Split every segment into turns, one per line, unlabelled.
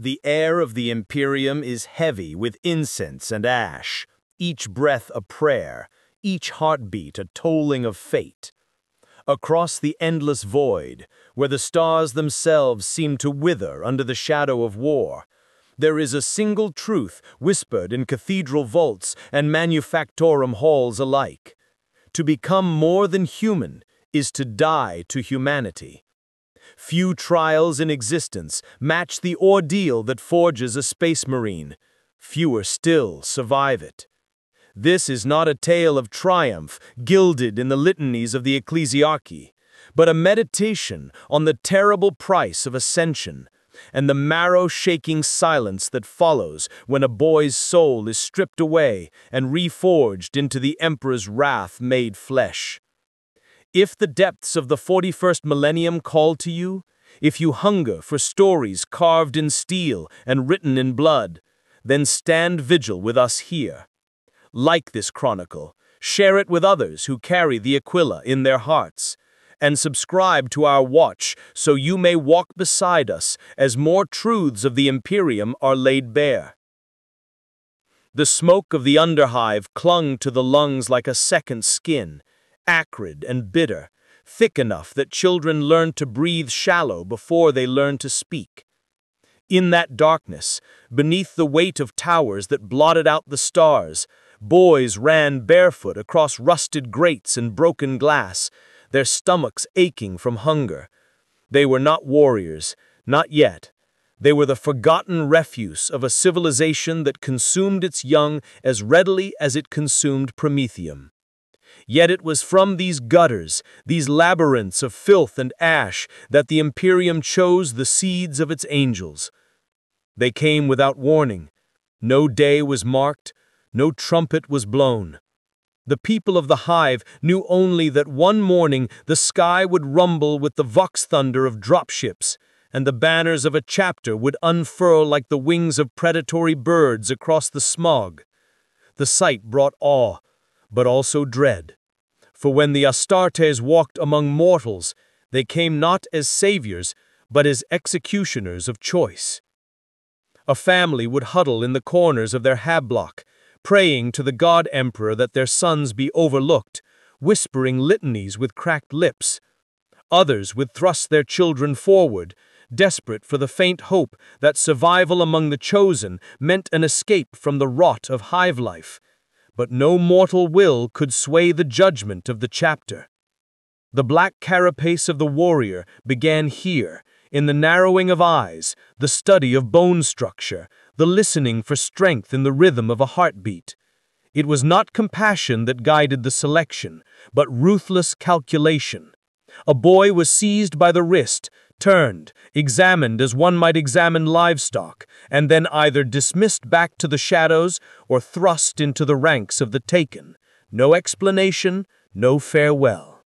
The air of the Imperium is heavy with incense and ash, each breath a prayer, each heartbeat a tolling of fate. Across the endless void, where the stars themselves seem to wither under the shadow of war, there is a single truth whispered in cathedral vaults and manufactorum halls alike. To become more than human is to die to humanity. Few trials in existence match the ordeal that forges a space marine. Fewer still survive it. This is not a tale of triumph gilded in the litanies of the ecclesiarchy, but a meditation on the terrible price of ascension and the marrow-shaking silence that follows when a boy's soul is stripped away and reforged into the Emperor's wrath made flesh. If the depths of the 41st millennium call to you, if you hunger for stories carved in steel and written in blood, then stand vigil with us here. Like this chronicle, share it with others who carry the Aquila in their hearts, and subscribe to our watch so you may walk beside us as more truths of the Imperium are laid bare. The smoke of the underhive clung to the lungs like a second skin, acrid and bitter, thick enough that children learned to breathe shallow before they learned to speak. In that darkness, beneath the weight of towers that blotted out the stars, boys ran barefoot across rusted grates and broken glass, their stomachs aching from hunger. They were not warriors, not yet. They were the forgotten refuse of a civilization that consumed its young as readily as it consumed Prometheum. Yet it was from these gutters, these labyrinths of filth and ash, that the Imperium chose the seeds of its angels. They came without warning. No day was marked, no trumpet was blown. The people of the hive knew only that one morning the sky would rumble with the vox thunder of dropships, and the banners of a chapter would unfurl like the wings of predatory birds across the smog. The sight brought awe, but also dread. For when the Astartes walked among mortals, they came not as saviors, but as executioners of choice. A family would huddle in the corners of their hablock, praying to the god emperor that their sons be overlooked, whispering litanies with cracked lips. Others would thrust their children forward, desperate for the faint hope that survival among the chosen meant an escape from the rot of hive life. But no mortal will could sway the judgment of the chapter. The black carapace of the warrior began here, in the narrowing of eyes, the study of bone structure, the listening for strength in the rhythm of a heartbeat. It was not compassion that guided the selection, but ruthless calculation. A boy was seized by the wrist, turned, examined as one might examine livestock, and then either dismissed back to the shadows or thrust into the ranks of the taken. No explanation, no farewell.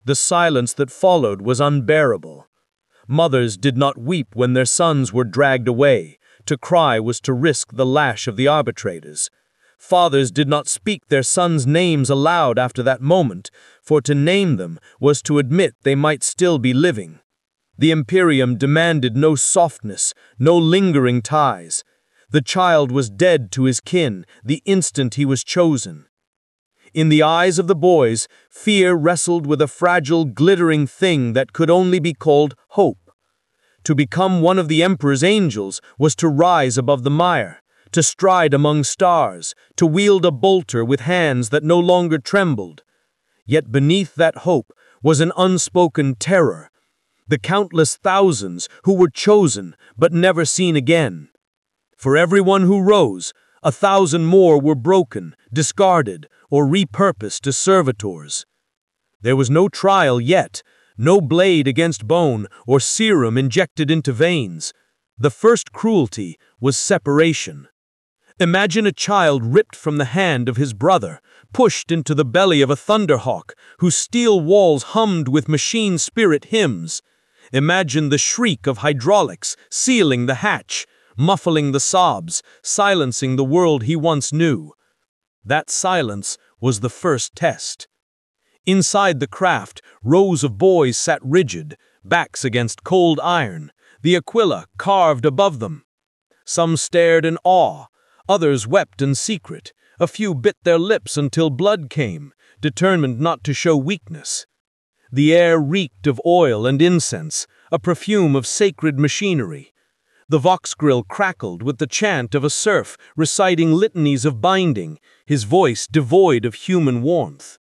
The silence that followed was unbearable. Mothers did not weep when their sons were dragged away. To cry was to risk the lash of the arbitrators. Fathers did not speak their sons' names aloud after that moment, for to name them was to admit they might still be living. The Imperium demanded no softness, no lingering ties. The child was dead to his kin the instant he was chosen. In the eyes of the boys, fear wrestled with a fragile, glittering thing that could only be called hope. To become one of the Emperor's angels was to rise above the mire, to stride among stars, to wield a bolter with hands that no longer trembled. Yet beneath that hope was an unspoken terror, the countless thousands who were chosen but never seen again. For everyone who rose, 1,000 more were broken, discarded, or repurposed as servitors. There was no trial yet, no blade against bone or serum injected into veins. The first cruelty was separation. Imagine a child ripped from the hand of his brother, pushed into the belly of a thunderhawk whose steel walls hummed with machine spirit hymns. Imagine the shriek of hydraulics sealing the hatch, muffling the sobs, silencing the world he once knew. That silence was the first test. Inside the craft, rows of boys sat rigid, backs against cold iron, the Aquila carved above them.
Some stared in awe, others wept in secret. A few bit their lips until blood came, determined not to show weakness. The air reeked of oil and incense, a perfume of sacred machinery. The vox-grill crackled with the chant of a serf reciting litanies of binding, his voice devoid of human warmth.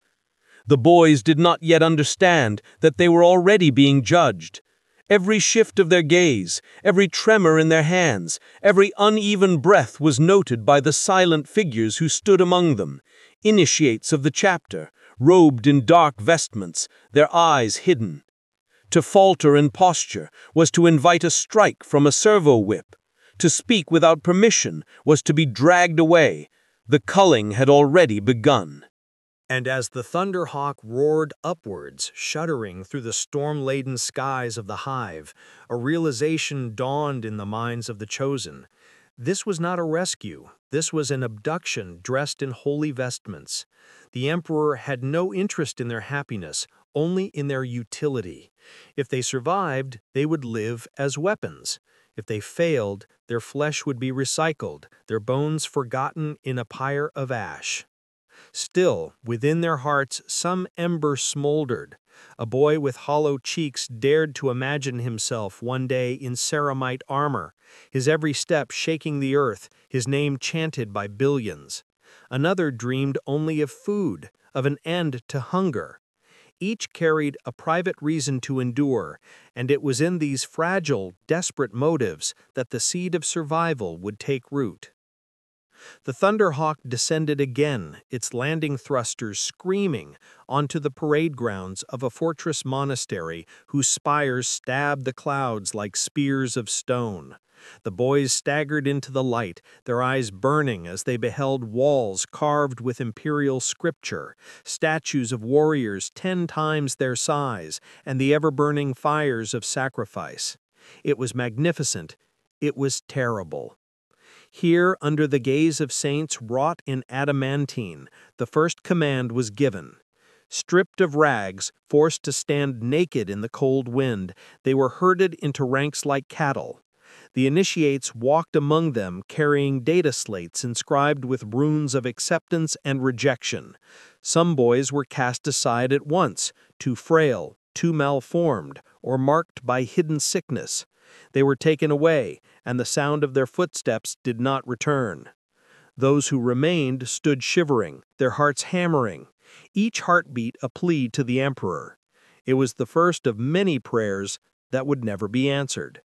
The boys did not yet understand that they were already being judged. Every shift of their gaze, every tremor in their hands, every uneven breath was noted by the silent figures who stood among them, initiates of the chapter, robed in dark vestments, their eyes hidden. To falter in posture was to invite a strike from a servo whip. To speak without permission was to be dragged away. The culling had already begun.
And as the Thunderhawk roared upwards, shuddering through the storm-laden skies of the hive, a realization dawned in the minds of the Chosen. This was not a rescue. This was an abduction dressed in holy vestments. The Emperor had no interest in their happiness, only in their utility. If they survived, they would live as weapons. If they failed, their flesh would be recycled, their bones forgotten in a pyre of ash. Still, within their hearts, some ember smoldered. A boy with hollow cheeks dared to imagine himself one day in ceramite armor, his every step shaking the earth, his name chanted by billions. Another dreamed only of food, of an end to hunger. Each carried a private reason to endure, and it was in these fragile, desperate motives that the seed of survival would take root. The Thunderhawk descended again, its landing thrusters screaming, onto the parade grounds of a fortress monastery whose spires stabbed the clouds like spears of stone. The boys staggered into the light, their eyes burning as they beheld walls carved with imperial scripture, statues of warriors 10 times their size, and the ever-burning fires of sacrifice. It was magnificent. It was terrible. Here, under the gaze of saints wrought in adamantine, the first command was given. Stripped of rags, forced to stand naked in the cold wind, they were herded into ranks like cattle. The initiates walked among them carrying data slates inscribed with runes of acceptance and rejection. Some boys were cast aside at once, too frail, too malformed, or marked by hidden sickness. They were taken away, and the sound of their footsteps did not return. Those who remained stood shivering, their hearts hammering, each heartbeat a plea to the Emperor. It was the first of many prayers that would never be answered.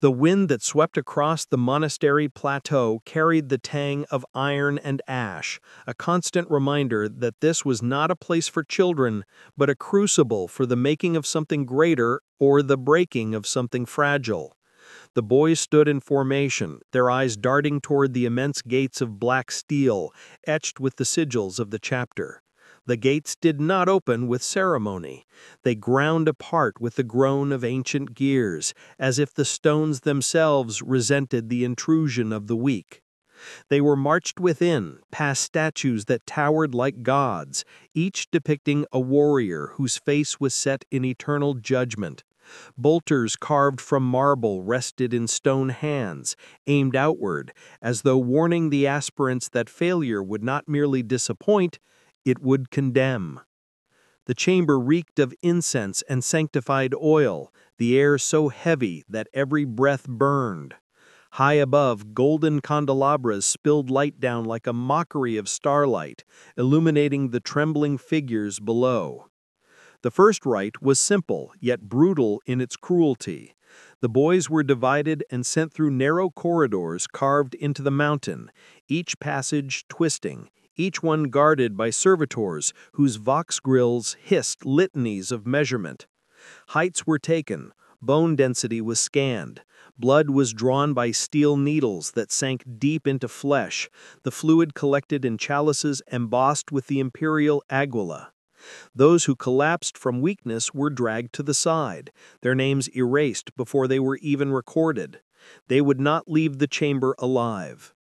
The wind that swept across the monastery plateau carried the tang of iron and ash, a constant reminder that this was not a place for children, but a crucible for the making of something greater or the breaking of something fragile. The boys stood in formation, their eyes darting toward the immense gates of black steel, etched with the sigils of the chapter. The gates did not open with ceremony. They ground apart with the groan of ancient gears, as if the stones themselves resented the intrusion of the weak. They were marched within, past statues that towered like gods, each depicting a warrior whose face was set in eternal judgment. Bolters carved from marble rested in stone hands, aimed outward, as though warning the aspirants that failure would not merely disappoint, it would condemn. The chamber reeked of incense and sanctified oil, the air so heavy that every breath burned. High above, golden candelabras spilled light down like a mockery of starlight, illuminating the trembling figures below. The first rite was simple, yet brutal in its cruelty. The boys were divided and sent through narrow corridors carved into the mountain, each passage twisting, each one guarded by servitors whose vox grills hissed litanies of measurement. Heights were taken, bone density was scanned, blood was drawn by steel needles that sank deep into flesh, the fluid collected in chalices embossed with the imperial aguila. Those who collapsed from weakness were dragged to the side, their names erased before they were even recorded. They would not leave the chamber alive.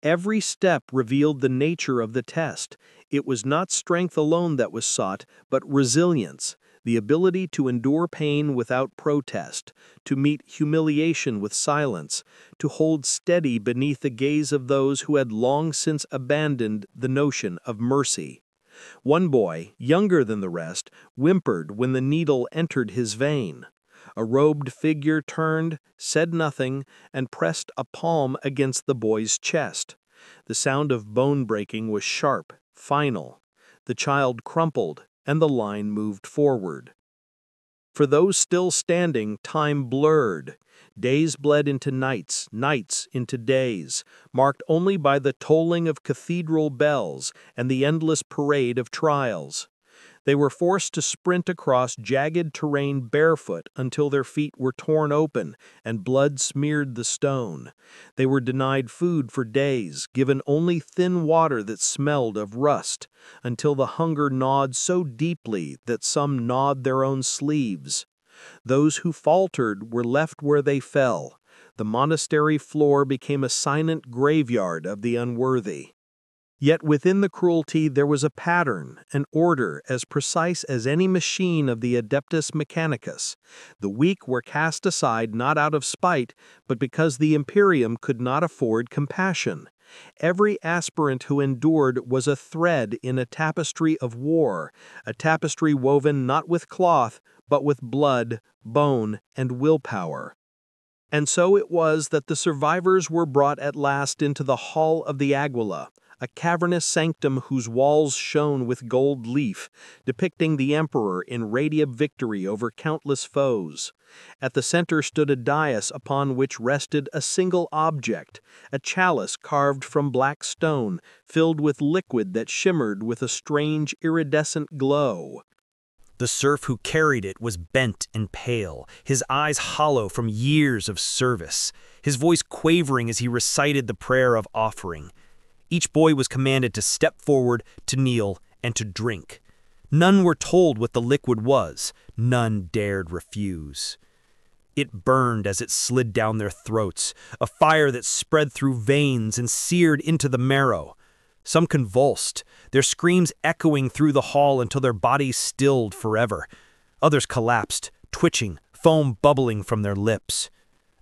Every step revealed the nature of the test. It was not strength alone that was sought, but resilience.
the ability to endure pain without protest, to meet humiliation with silence, to hold steady beneath the gaze of those who had long since abandoned the notion of mercy. One boy, younger than the rest, whimpered when the needle entered his vein. A robed figure turned, said nothing, and pressed a palm against the boy's chest. The sound of bone breaking was sharp, final. The child crumpled, and the line moved forward. For those still standing, time blurred. Days bled into nights, nights into days, marked only by the tolling of cathedral bells and the endless parade of trials. They were forced to sprint across jagged terrain barefoot until their feet were torn open and blood smeared the stone. They were denied food for days, given only thin water that smelled of rust, until the hunger gnawed so deeply that some gnawed their own sleeves. Those who faltered were left where they fell. The monastery floor became a silent graveyard of the unworthy. Yet within the cruelty there was a pattern, an order as precise as any machine of the Adeptus Mechanicus. The weak were cast aside not out of spite, but because the Imperium could not afford compassion. Every aspirant who endured was a thread in a tapestry of war, a tapestry woven not with cloth, but with blood, bone, and willpower. And so it was that the survivors were brought at last into the Hall of the Aguila, a cavernous sanctum whose walls shone with gold leaf, depicting the emperor in radiant victory over countless foes. At the center stood a dais upon which rested a single object, a chalice carved from black stone, filled with liquid that shimmered with a strange iridescent glow.
The serf who carried it was bent and pale, his eyes hollow from years of service, his voice quavering as he recited the prayer of offering. Each boy was commanded to step forward, to kneel, and to drink. None were told what the liquid was. None dared refuse. It burned as it slid down their throats, a fire that spread through veins and seared into the marrow. Some convulsed, their screams echoing through the hall until their bodies stilled forever. Others collapsed, twitching, foam bubbling from their lips.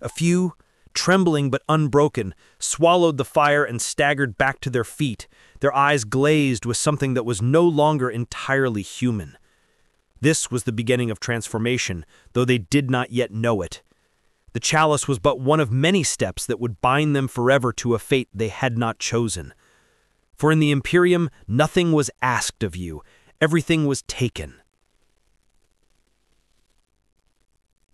A few, trembling but unbroken, swallowed the fire and staggered back to their feet, their eyes glazed with something that was no longer entirely human. This was the beginning of transformation, though they did not yet know it. The chalice was but one of many steps that would bind them forever to a fate they had not chosen. For in the Imperium, nothing was asked of you, everything was taken.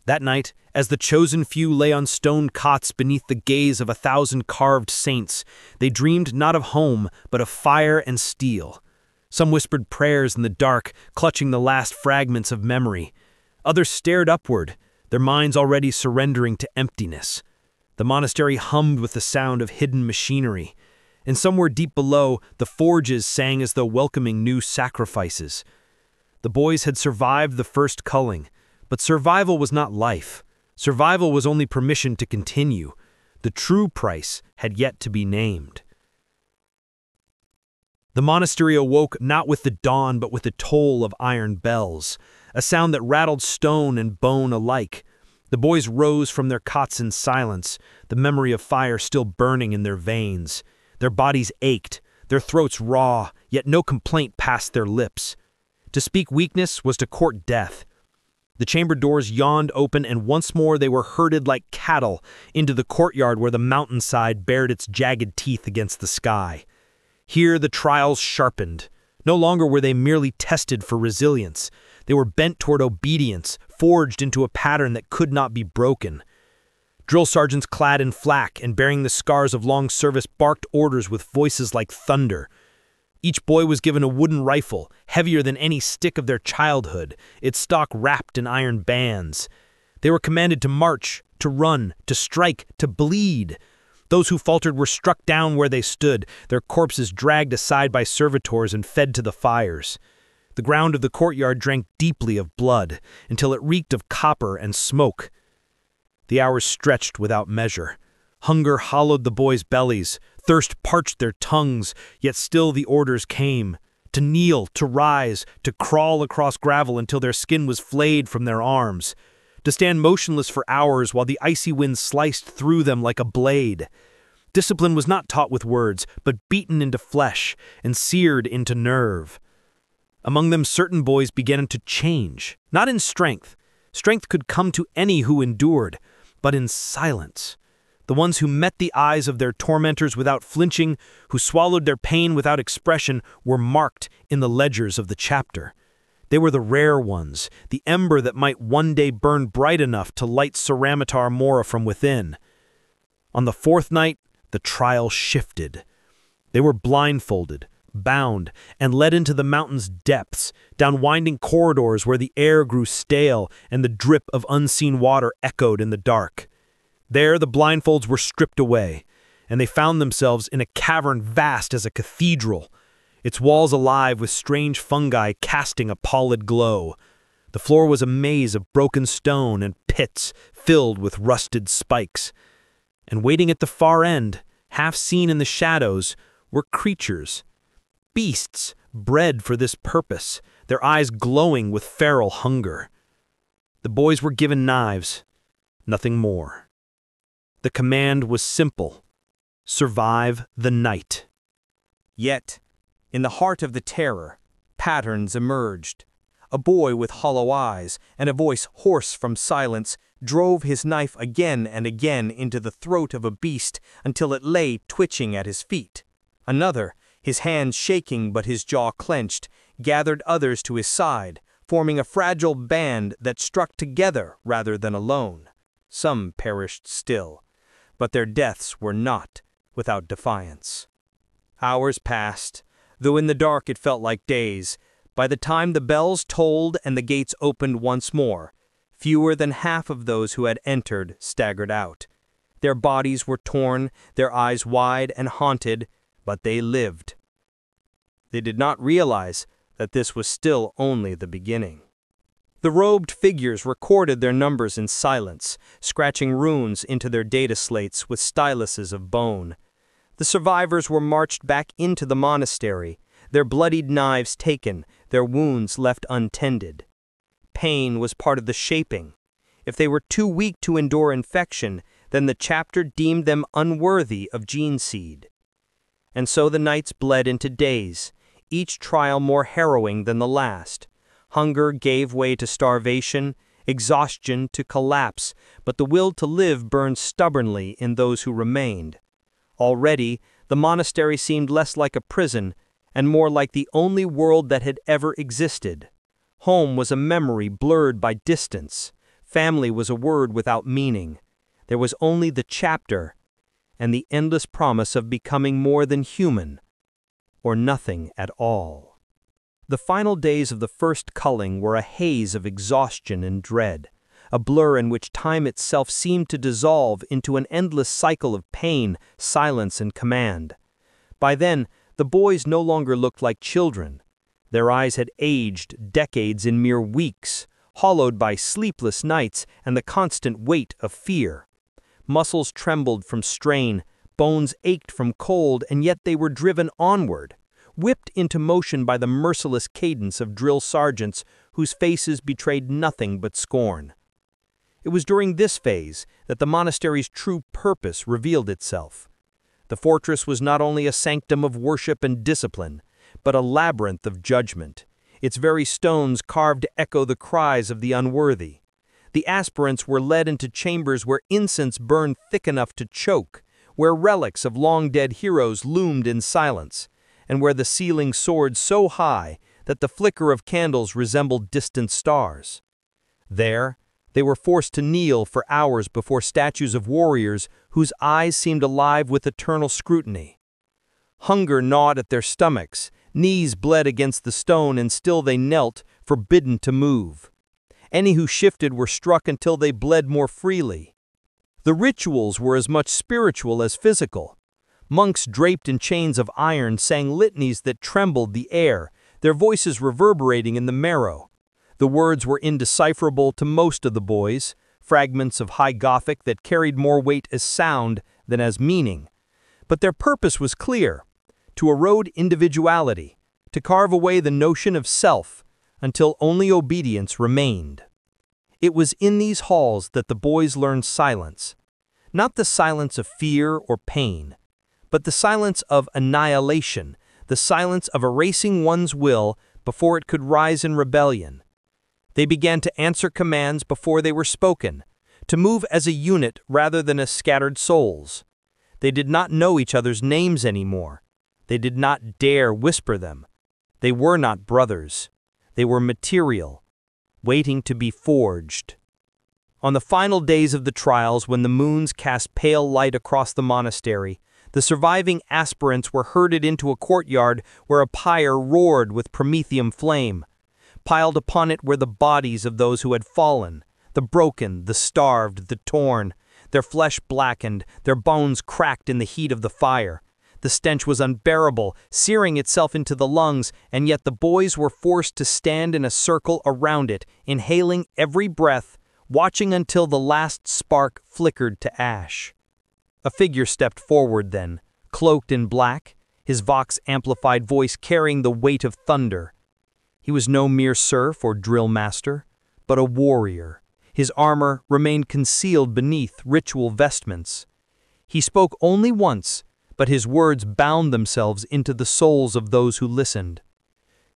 That night, as the chosen few lay on stone cots beneath the gaze of 1,000 carved saints, they dreamed not of home, but of fire and steel. Some whispered prayers in the dark, clutching the last fragments of memory. Others stared upward, their minds already surrendering to emptiness. The monastery hummed with the sound of hidden machinery. And somewhere deep below, the forges sang as though welcoming new sacrifices. The boys had survived the first culling, but survival was not life. Survival was only permission to continue. The true price had yet to be named. The monastery awoke not with the dawn but with the toll of iron bells, a sound that rattled stone and bone alike. The boys rose from their cots in silence, the memory of fire still burning in their veins. Their bodies ached, their throats raw, yet no complaint passed their lips. To speak weakness was to court death. The chamber doors yawned open, and once more they were herded like cattle into the courtyard where the mountainside bared its jagged teeth against the sky. Here the trials sharpened. No longer were they merely tested for resilience. They were bent toward obedience, forged into a pattern that could not be broken. Drill sergeants clad in flak and bearing the scars of long service barked orders with voices like thunder. Each boy was given a wooden rifle, heavier than any stick of their childhood, its stock wrapped in iron bands. They were commanded to march, to run, to strike, to bleed. Those who faltered were struck down where they stood, their corpses dragged aside by servitors and fed to the fires. The ground of the courtyard drank deeply of blood, until it reeked of copper and smoke. The hours stretched without measure. Hunger hollowed the boys' bellies, thirst parched their tongues, yet still the orders came.
to kneel, to rise, to crawl across gravel until their skin was flayed from their arms, to stand motionless for hours while the icy wind sliced through them like a blade. Discipline was not taught with words, but beaten into flesh and seared into nerve. Among them, certain boys began to change, not in strength. Strength could come to any who endured, but in silence. The ones who met the eyes of their tormentors without flinching, who swallowed their pain without expression, were marked in the ledgers of the chapter. They were the rare ones, the ember that might one day burn bright enough to light Ceramatar Mora from within. On the fourth night, the trial shifted. They were blindfolded, bound, and led into the mountain's depths, down winding corridors where the air grew stale and the drip of unseen water echoed in the dark. There the blindfolds were stripped away, and they found themselves in a cavern vast as a cathedral, its walls alive with strange fungi casting a pallid glow. The floor was a maze of broken stone and pits filled with rusted spikes. And waiting at the far end, half seen in the shadows, were creatures, beasts bred for this purpose, their eyes glowing with feral hunger. The boys were given knives, nothing more. The command was simple: survive the night.
Yet, in the heart of the terror, patterns emerged. A boy with hollow eyes and a voice hoarse from silence drove his knife again and again into the throat of a beast until it lay twitching at his feet. Another, his hands shaking but his jaw clenched, gathered others to his side, forming a fragile band that struck together rather than alone. Some perished still, but their deaths were not without defiance. Hours passed, though in the dark it felt like days. By the time the bells tolled and the gates opened once more, fewer than half of those who had entered staggered out. Their bodies were torn, their eyes wide and haunted, but they lived. They did not realize that this was still only the beginning. The robed figures recorded their numbers in silence, scratching runes into their data slates with styluses of bone. The survivors were marched back into the monastery, their bloodied knives taken, their wounds left untended. Pain was part of the shaping. If they were too weak to endure infection, then the chapter deemed them unworthy of gene seed. And so the nights bled into days, each trial more harrowing than the last. Hunger gave way to starvation, exhaustion to collapse, but the will to live burned stubbornly in those who remained. Already, the monastery seemed less like a prison and more like the only world that had ever existed. Home was a memory blurred by distance. Family was a word without meaning. There was only the chapter and the endless promise of becoming more than human, or nothing at all. The final days of the first culling were a haze of exhaustion and dread, a blur in which time itself seemed to dissolve into an endless cycle of pain, silence, and command. By then, the boys no longer looked like children. Their eyes had aged decades in mere weeks, hollowed by sleepless nights and the constant weight of fear. Muscles trembled from strain, bones ached from cold, and yet they were driven onward, whipped into motion by the merciless cadence of drill sergeants whose faces betrayed nothing but scorn. It was during this phase that the monastery's true purpose revealed itself. The fortress was not only a sanctum of worship and discipline, but a labyrinth of judgment, its very stones carved to echo the cries of the unworthy. The aspirants were led into chambers where incense burned thick enough to choke, where relics of long-dead heroes loomed in silence, and where the ceiling soared so high that the flicker of candles resembled distant stars. There, they were forced to kneel for hours before statues of warriors whose eyes seemed alive with eternal scrutiny. Hunger gnawed at their stomachs, knees bled against the stone, and still they knelt, forbidden to move. Any who shifted were struck until they bled more freely. The rituals were as much spiritual as physical. Monks draped in chains of iron sang litanies that trembled the air, their voices reverberating in the marrow. The words were indecipherable to most of the boys, fragments of High Gothic that carried more weight as sound than as meaning. But their purpose was clear: to erode individuality, to carve away the notion of self until only obedience remained. It was in these halls that the boys learned silence, not the silence of fear or pain, but the silence of annihilation, the silence of erasing one's will before it could rise in rebellion. They began to answer commands before they were spoken, to move as a unit rather than as scattered souls. They did not know each other's names anymore. They did not dare whisper them. They were not brothers. They were material, waiting to be forged. On the final days of the trials, when the moons cast pale light across the monastery, the surviving aspirants were herded into a courtyard where a pyre roared with promethium flame. Piled upon it were the bodies of those who had fallen, the broken, the starved, the torn, their flesh blackened, their bones cracked in the heat of the fire. The stench was unbearable, searing itself into the lungs, and yet the boys were forced to stand in a circle around it, inhaling every breath, watching until the last spark flickered to ash. A figure stepped forward then, cloaked in black, his vox-amplified voice carrying the weight of thunder. He was no mere serf or drill master, but a warrior. His armor remained concealed beneath ritual vestments. He spoke only once, but his words bound themselves into the souls of those who listened.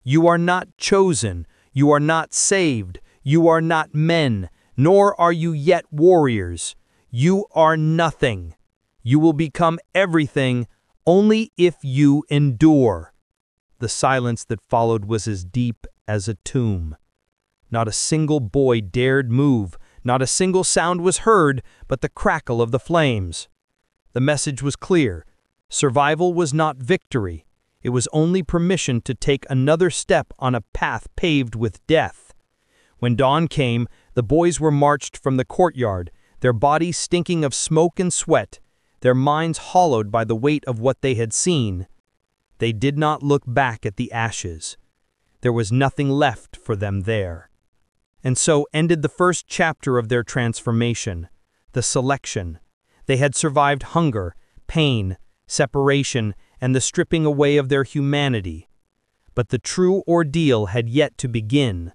"You are not chosen, you are not saved, you are not men, nor are you yet warriors. You are nothing. You will become everything only if you endure." The silence that followed was as deep as a tomb. Not a single boy dared move, not a single sound was heard but the crackle of the flames. The message was clear. Survival was not victory. It was only permission to take another step on a path paved with death. When dawn came, the boys were marched from the courtyard, their bodies stinking of smoke and sweat, their minds hollowed by the weight of what they had seen. They did not look back at the ashes. There was nothing left for them there. And so ended the first chapter of their transformation, the selection. They had survived hunger, pain, separation, and the stripping away of their humanity. But the true ordeal had yet to begin.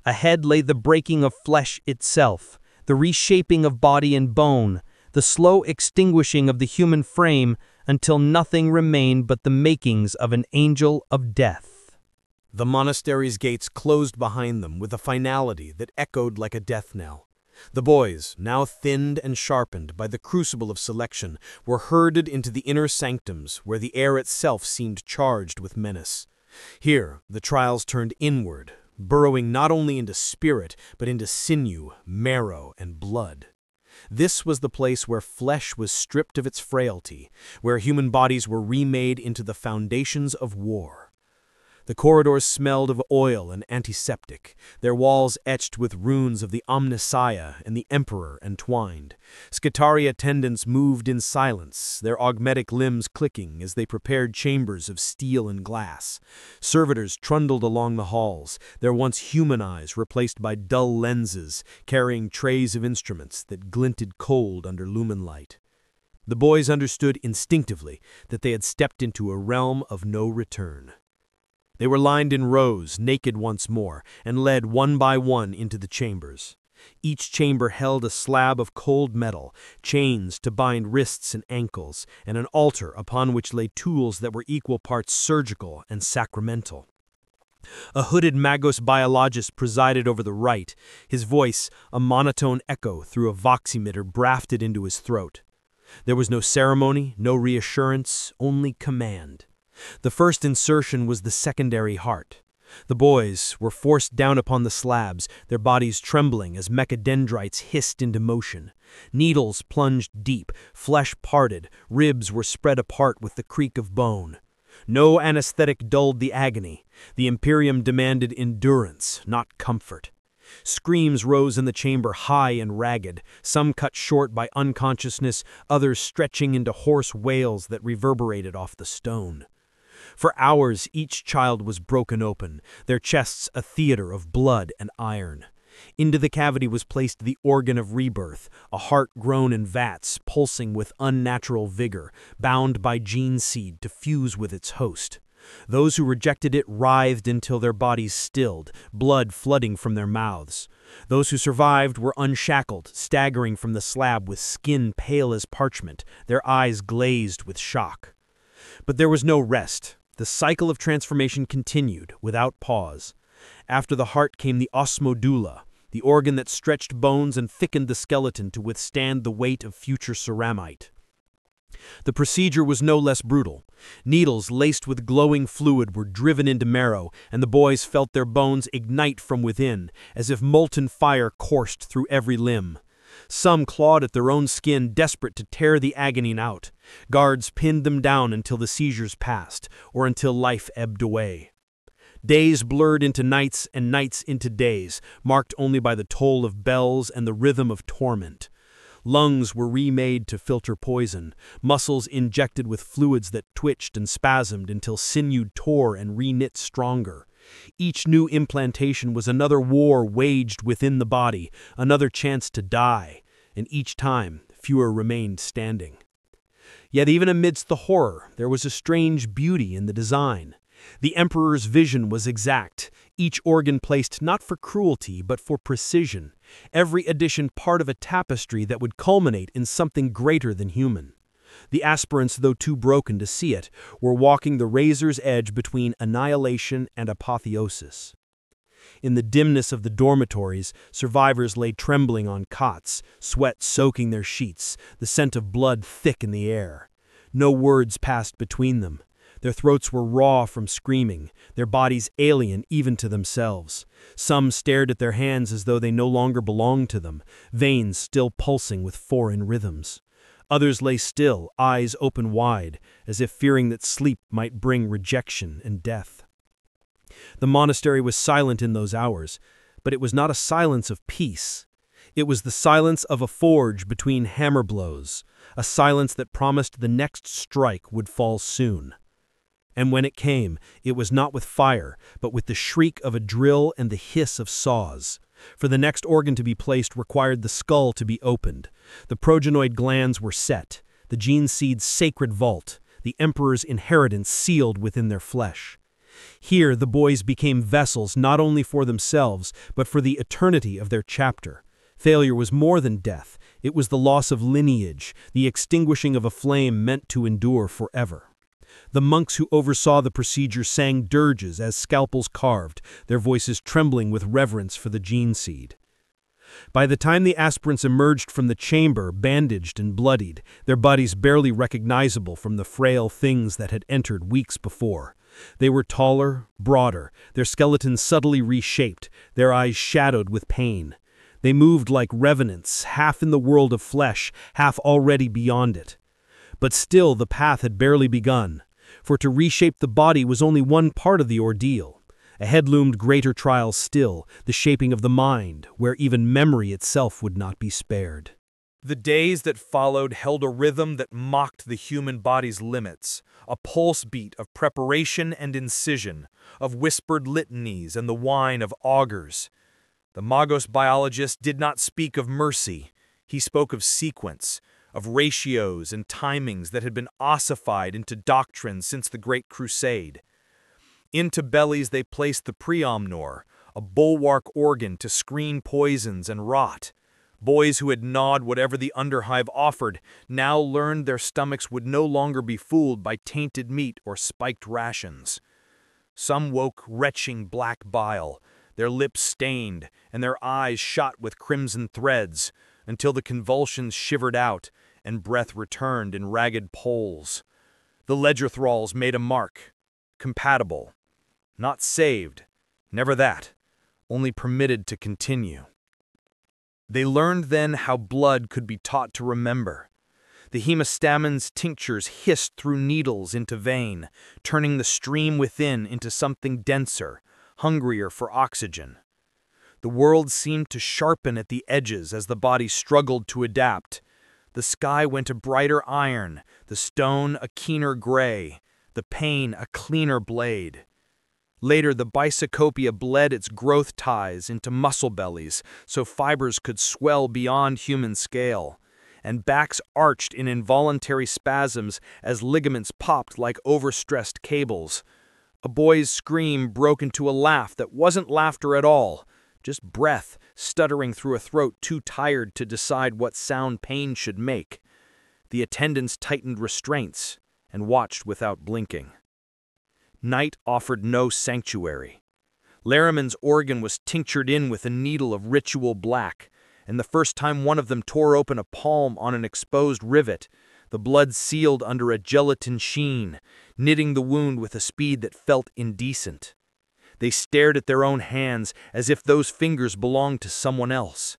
Ahead lay the breaking of flesh itself, the reshaping of body and bone, the slow extinguishing of the human frame until nothing remained but the makings of an angel of death.
The monastery's gates closed behind them with a finality that echoed like a death knell. The boys, now thinned and sharpened by the crucible of selection, were herded into the inner sanctums where the air itself seemed charged with menace. Here, the trials turned inward, burrowing not only into spirit, but into sinew, marrow, and blood. This was the place where flesh was stripped of its frailty, where human bodies were remade into the foundations of war. The corridors smelled of oil and antiseptic, their walls etched with runes of the Omnissiah and the Emperor entwined. Scutari attendants moved in silence, their augmetic limbs clicking as they prepared chambers of steel and glass. Servitors trundled along the halls, their once human eyes replaced by dull lenses, carrying trays of instruments that glinted cold under lumen light. The boys understood instinctively that they had stepped into a realm of no return. They were lined in rows, naked once more, and led one by one into the chambers. Each chamber held a slab of cold metal, chains to bind wrists and ankles, and an altar upon which lay tools that were equal parts surgical and sacramental. A hooded Magos biologist presided over the rite, his voice a monotone echo through a voximeter brafted into his throat. There was no ceremony, no reassurance, only command. The first insertion was the secondary heart. The boys were forced down upon the slabs, their bodies trembling as mechadendrites hissed into motion. Needles plunged deep, flesh parted, ribs were spread apart with the creak of bone. No anesthetic dulled the agony. The Imperium demanded endurance, not comfort. Screams rose in the chamber high and ragged, some cut short by unconsciousness, others stretching into hoarse wails that reverberated off the stone. For hours each child was broken open, their chests a theater of blood and iron. Into the cavity was placed the organ of rebirth, a heart grown in vats, pulsing with unnatural vigor, bound by gene seed to fuse with its host.
Those who rejected it writhed until their bodies stilled, blood flooding from their mouths. Those who survived were unshackled, staggering from the slab with skin pale as parchment, their eyes glazed with shock. But there was no rest. The cycle of transformation continued, without pause. After the heart came the osmodula, the organ that stretched bones and thickened the skeleton to withstand the weight of future ceramite. The procedure was no less brutal. Needles laced with glowing fluid were driven into marrow, and the boys felt their bones ignite from within, as if molten fire coursed through every limb. Some clawed at their own skin, desperate to tear the agony out. Guards pinned them down until the seizures passed, or until life ebbed away. Days blurred into nights and nights into days, marked only by the toll of bells and the rhythm of torment. Lungs were remade to filter poison, muscles injected with fluids that twitched and spasmed until sinew tore and reknit stronger. Each new implantation was another war waged within the body, another chance to die, and each time fewer remained standing. Yet even amidst the horror, there was a strange beauty in the design. The Emperor's vision was exact, each organ placed not for cruelty but for precision, every addition part of a tapestry that would culminate in something greater than human. The aspirants, though too broken to see it, were walking the razor's edge between annihilation and apotheosis. In the dimness of the dormitories, survivors lay trembling on cots, sweat soaking their sheets, the scent of blood thick in the air. No words passed between them. Their throats were raw from screaming, their bodies alien even to themselves. Some stared at their hands as though they no longer belonged to them, veins still pulsing with foreign rhythms. Others lay still, eyes open wide, as if fearing that sleep might bring rejection and death. The monastery was silent in those hours, but it was not a silence of peace. It was the silence of a forge between hammer blows, a silence that promised the next strike would fall soon. And when it came, it was not with fire, but with the shriek of a drill and the hiss of saws. For the next organ to be placed required the skull to be opened. The progenoid glands were set, the gene seed's sacred vault, the Emperor's inheritance sealed within their flesh. Here the boys became vessels not only for themselves, but for the eternity of their chapter. Failure was more than death. It was the loss of lineage, the extinguishing of a flame meant to endure forever. The monks who oversaw the procedure sang dirges as scalpels carved, their voices trembling with reverence for the gene seed. By the time the aspirants emerged from the chamber, bandaged and bloodied, their bodies barely recognizable from the frail things that had entered weeks before. They were taller, broader, their skeletons subtly reshaped, their eyes shadowed with pain. They moved like revenants, half in the world of flesh, half already beyond it. But still the path had barely begun, for to reshape the body was only one part of the ordeal. Ahead loomed greater trials still, the shaping of the mind, where even memory itself would not be spared.
The days that followed held a rhythm that mocked the human body's limits, a pulse beat of preparation and incision, of whispered litanies and the whine of augurs. The Magos biologist did not speak of mercy, he spoke of sequence, of ratios and timings that had been ossified into doctrine since the Great Crusade. Into bellies they placed the preomnor, a bulwark organ to screen poisons and rot. Boys who had gnawed whatever the underhive offered now learned their stomachs would no longer be fooled by tainted meat or spiked rations. Some woke retching black bile, their lips stained and their eyes shot with crimson threads, until the convulsions shivered out and breath returned in ragged poles. The ledger thralls made a mark, compatible, not saved, never that, only permitted to continue. They learned then how blood could be taught to remember. The hemostamen's tinctures hissed through needles into vein, turning the stream within into something denser, hungrier for oxygen. The world seemed to sharpen at the edges as the body struggled to adapt. The sky went a brighter iron, the stone a keener gray, the pain a cleaner blade. Later, the bicycopia bled its growth ties into muscle bellies so fibers could swell beyond human scale, and backs arched in involuntary spasms as ligaments popped like overstressed cables. A boy's scream broke into a laugh that wasn't laughter at all, just breath stuttering through a throat too tired to decide what sound pain should make. The attendants tightened restraints and watched without blinking. Night offered no sanctuary. Lariman's organ was tinctured in with a needle of ritual black, and the first time one of them tore open a palm on an exposed rivet, the blood sealed under a gelatin sheen, knitting the wound with a speed that felt indecent. They stared at their own hands as if those fingers belonged to someone else.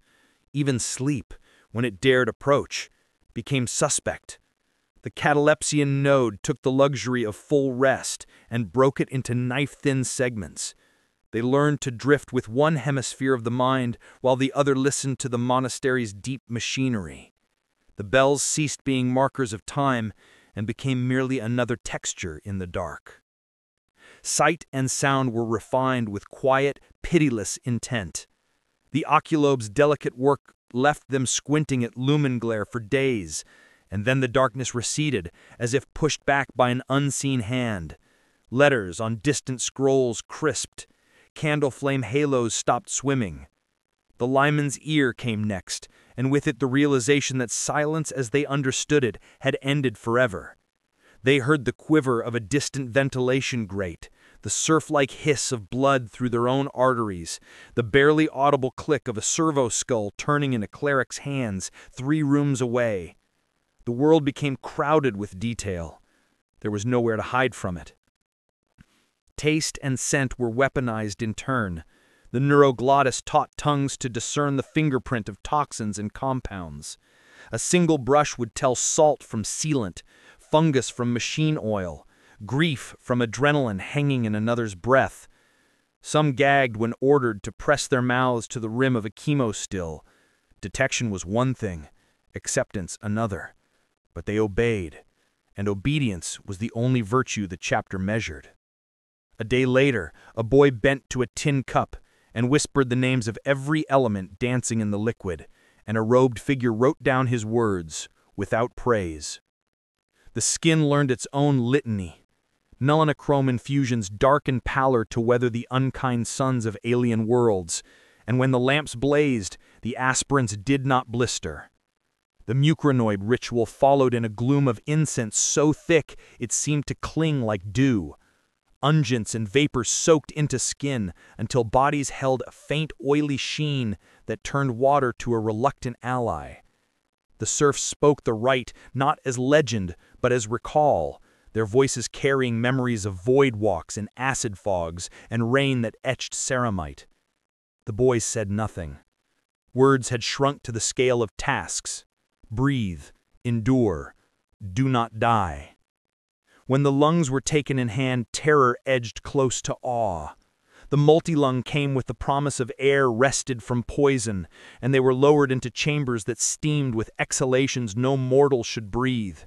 Even sleep, when it dared approach, became suspect. The catalepsian node took the luxury of full rest and broke it into knife-thin segments. They learned to drift with one hemisphere of the mind while the other listened to the monastery's deep machinery. The bells ceased being markers of time and became merely another texture in the dark. Sight and sound were refined with quiet, pitiless intent. The oculobe's delicate work left them squinting at lumen glare for days, and then the darkness receded, as if pushed back by an unseen hand. Letters on distant scrolls crisped. Candle flame halos stopped swimming. The lineman's ear came next, and with it the realization that silence as they understood it had ended forever. They heard the quiver of a distant ventilation grate, the surf-like hiss of blood through their own arteries, the barely audible click of a servo skull turning in a cleric's hands 3 rooms away. The world became crowded with detail. There was nowhere to hide from it. Taste and scent were weaponized in turn. The neuroglottis taught tongues to discern the fingerprint of toxins and compounds. A single brush would tell salt from sealant, fungus from machine oil, grief from adrenaline hanging in another's breath. Some gagged when ordered to press their mouths to the rim of a chemo still. Detection was one thing, acceptance another. But they obeyed, and obedience was the only virtue the chapter measured. A day later, a boy bent to a tin cup and whispered the names of every element dancing in the liquid, and a robed figure wrote down his words, without praise. The skin learned its own litany. Melanochrome infusions darkened pallor to weather the unkind suns of alien worlds, and when the lamps blazed, the aspirins did not blister. The mucranoid ritual followed in a gloom of incense so thick it seemed to cling like dew. Unguents and vapors soaked into skin until bodies held a faint oily sheen that turned water to a reluctant ally. The serfs spoke the rite not as legend but as recall, their voices carrying memories of void walks and acid fogs and rain that etched ceramite. The boys said nothing. Words had shrunk to the scale of tasks. Breathe, endure, do not die. When the lungs were taken in hand, terror edged close to awe. The multi-lung came with the promise of air wrested from poison, and they were lowered into chambers that steamed with exhalations no mortal should breathe.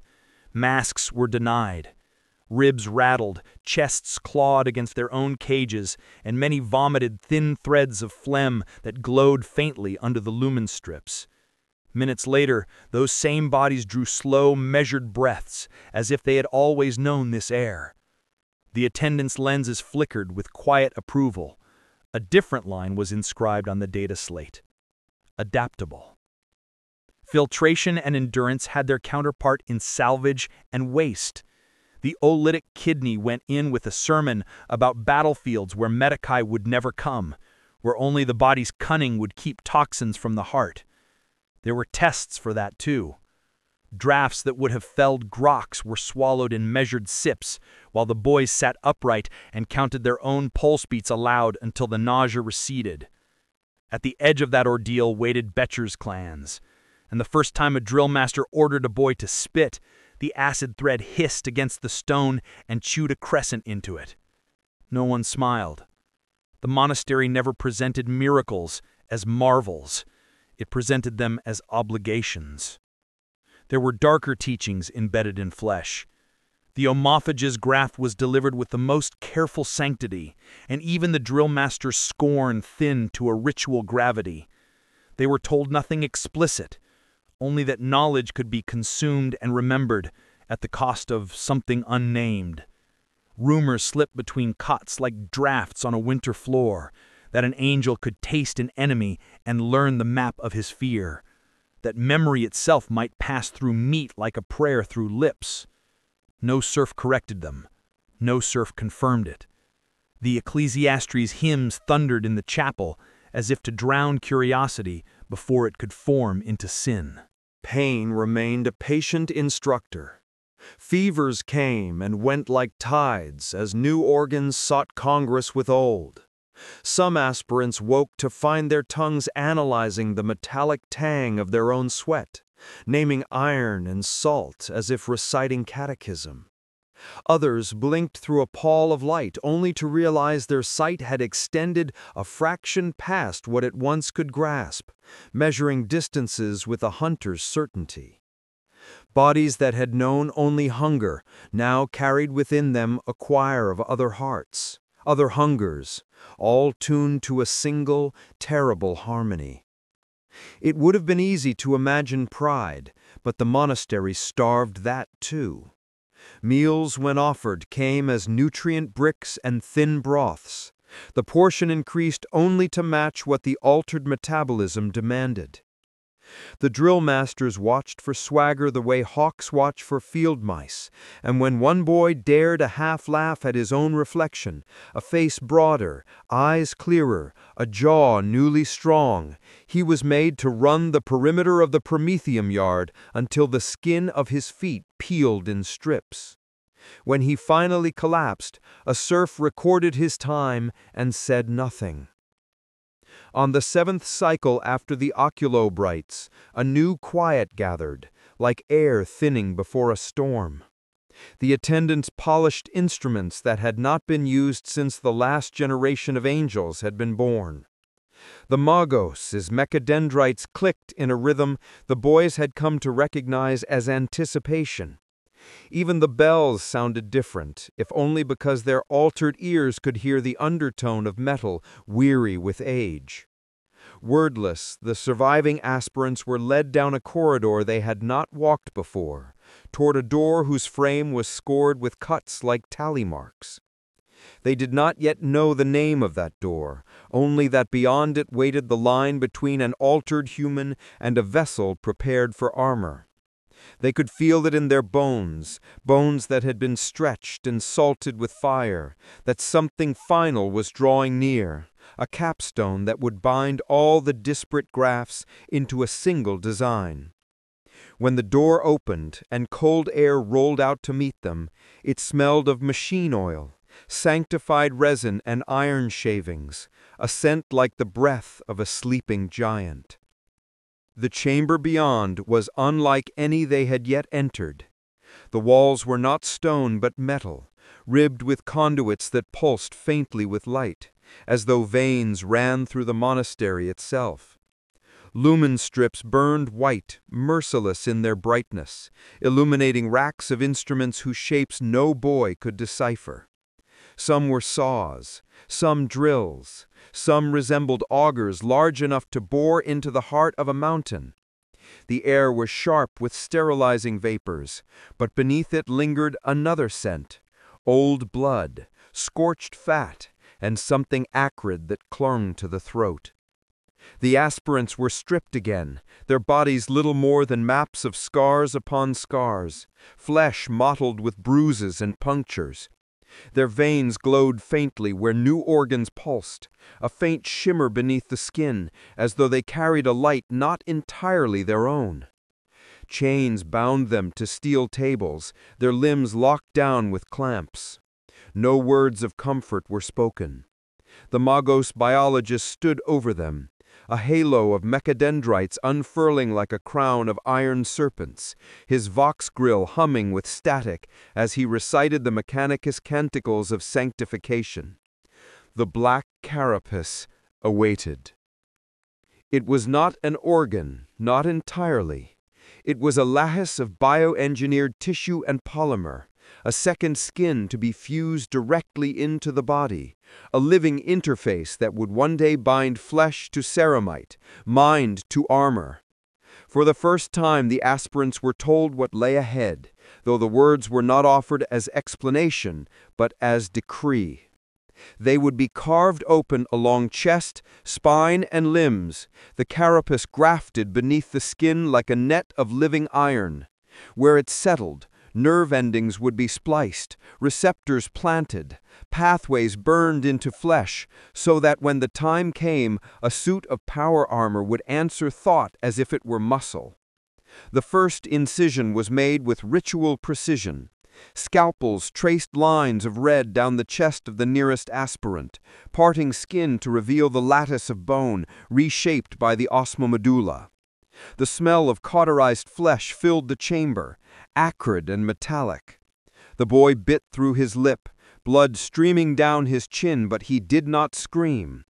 Masks were denied. Ribs rattled, chests clawed against their own cages, and many vomited thin threads of phlegm that glowed faintly under the lumen strips. Minutes later, those same bodies drew slow, measured breaths, as if they had always known this air. The attendants' lenses flickered with quiet approval. A different line was inscribed on the data slate. Adaptable. Filtration and endurance had their counterpart in salvage and waste. The oolitic kidney went in with a sermon about battlefields where Medicae would never come, where only the body's cunning would keep toxins from the heart. There were tests for that too. Drafts that would have felled grocs were swallowed in measured sips, while the boys sat upright and counted their own pulse beats aloud until the nausea receded. At the edge of that ordeal waited Betcher's clans, and the first time a drill master ordered a boy to spit, the acid thread hissed against the stone and chewed a crescent into it. No one smiled. The monastery never presented miracles as marvels. It presented them as obligations. There were darker teachings embedded in flesh. The Omophage's graft was delivered with the most careful sanctity, and even the drill master's scorn thinned to a ritual gravity. They were told nothing explicit, only that knowledge could be consumed and remembered at the cost of something unnamed.
Rumors slipped between cots like drafts on a winter floor, that an angel could taste an enemy and learn the map of his fear, that memory itself might pass through meat like a prayer through lips. No serf corrected them. No serf confirmed it. The Ecclesiastes hymns thundered in the chapel as if to drown curiosity before it could form into sin.
Pain remained a patient instructor. Fevers came and went like tides as new organs sought congress with old. Some aspirants woke to find their tongues analyzing the metallic tang of their own sweat, naming iron and salt as if reciting catechism. Others blinked through a pall of light only to realize their sight had extended a fraction past what it once could grasp, measuring distances with a hunter's certainty. Bodies that had known only hunger now carried within them a choir of other hearts, other hungers, all tuned to a single, terrible harmony. It would have been easy to imagine pride, but the monastery starved that too. Meals, when offered, came as nutrient bricks and thin broths. The portion increased only to match what the altered metabolism demanded. The drill masters watched for swagger the way hawks watch for field mice, and when one boy dared a half laugh at his own reflection, a face broader, eyes clearer, a jaw newly strong, he was made to run the perimeter of the Prometheum yard until the skin of his feet peeled in strips. When he finally collapsed, a serf recorded his time and said nothing. On the 7th cycle after the oculobrites, a new quiet gathered, like air thinning before a storm. The attendants polished instruments that had not been used since the last generation of angels had been born. The magos, as mechadendrites clicked in a rhythm the boys had come to recognize as anticipation. Even the bells sounded different, if only because their altered ears could hear the undertone of metal, weary with age. Wordless, the surviving aspirants were led down a corridor they had not walked before, toward a door whose frame was scored with cuts like tally marks. They did not yet know the name of that door, only that beyond it waited the line between an altered human and a vessel prepared for armor. They could feel it in their bones, bones that had been stretched and salted with fire, that something final was drawing near, a capstone that would bind all the disparate grafts into a single design. When the door opened and cold air rolled out to meet them, it smelled of machine oil, sanctified resin and iron shavings, a scent like the breath of a sleeping giant. The chamber beyond was unlike any they had yet entered. The walls were not stone but metal, ribbed with conduits that pulsed faintly with light, as though veins ran through the monastery itself. Lumen strips burned white, merciless in their brightness, illuminating racks of instruments whose shapes no boy could decipher. Some were saws, some drills, some resembled augers large enough to bore into the heart of a mountain. The air was sharp with sterilizing vapors, but beneath it lingered another scent, old blood, scorched fat, and something acrid that clung to the throat. The aspirants were stripped again, their bodies little more than maps of scars upon scars, flesh mottled with bruises and punctures. Their veins glowed faintly where new organs pulsed, a faint shimmer beneath the skin, as though they carried a light not entirely their own. Chains bound them to steel tables, their limbs locked down with clamps. No words of comfort were spoken. The magos biologist stood over them, a halo of mechadendrites unfurling like a crown of iron serpents, his vox grill humming with static as he recited the mechanicus canticles of sanctification. The black carapace awaited. It was not an organ, not entirely. It was a lattice of bioengineered tissue and polymer, a second skin to be fused directly into the body, a living interface that would one day bind flesh to ceramite, mind to armor. For the first time the aspirants were told what lay ahead,
though the words were not offered as explanation, but as decree. They would be carved open along chest, spine, and limbs, the carapace grafted beneath the skin like a net of living iron. Where it settled, nerve endings would be spliced, receptors planted, pathways burned into flesh, so that when the time came, a suit of power armor would answer thought as if it were muscle. The first incision was made with ritual precision. Scalpels traced lines of red down the chest of the nearest aspirant, parting skin to reveal the lattice of bone reshaped by the osmomedulla. The smell of cauterized flesh filled the chamber, acrid and metallic. The boy bit through his lip, blood streaming down his chin, but he did not scream.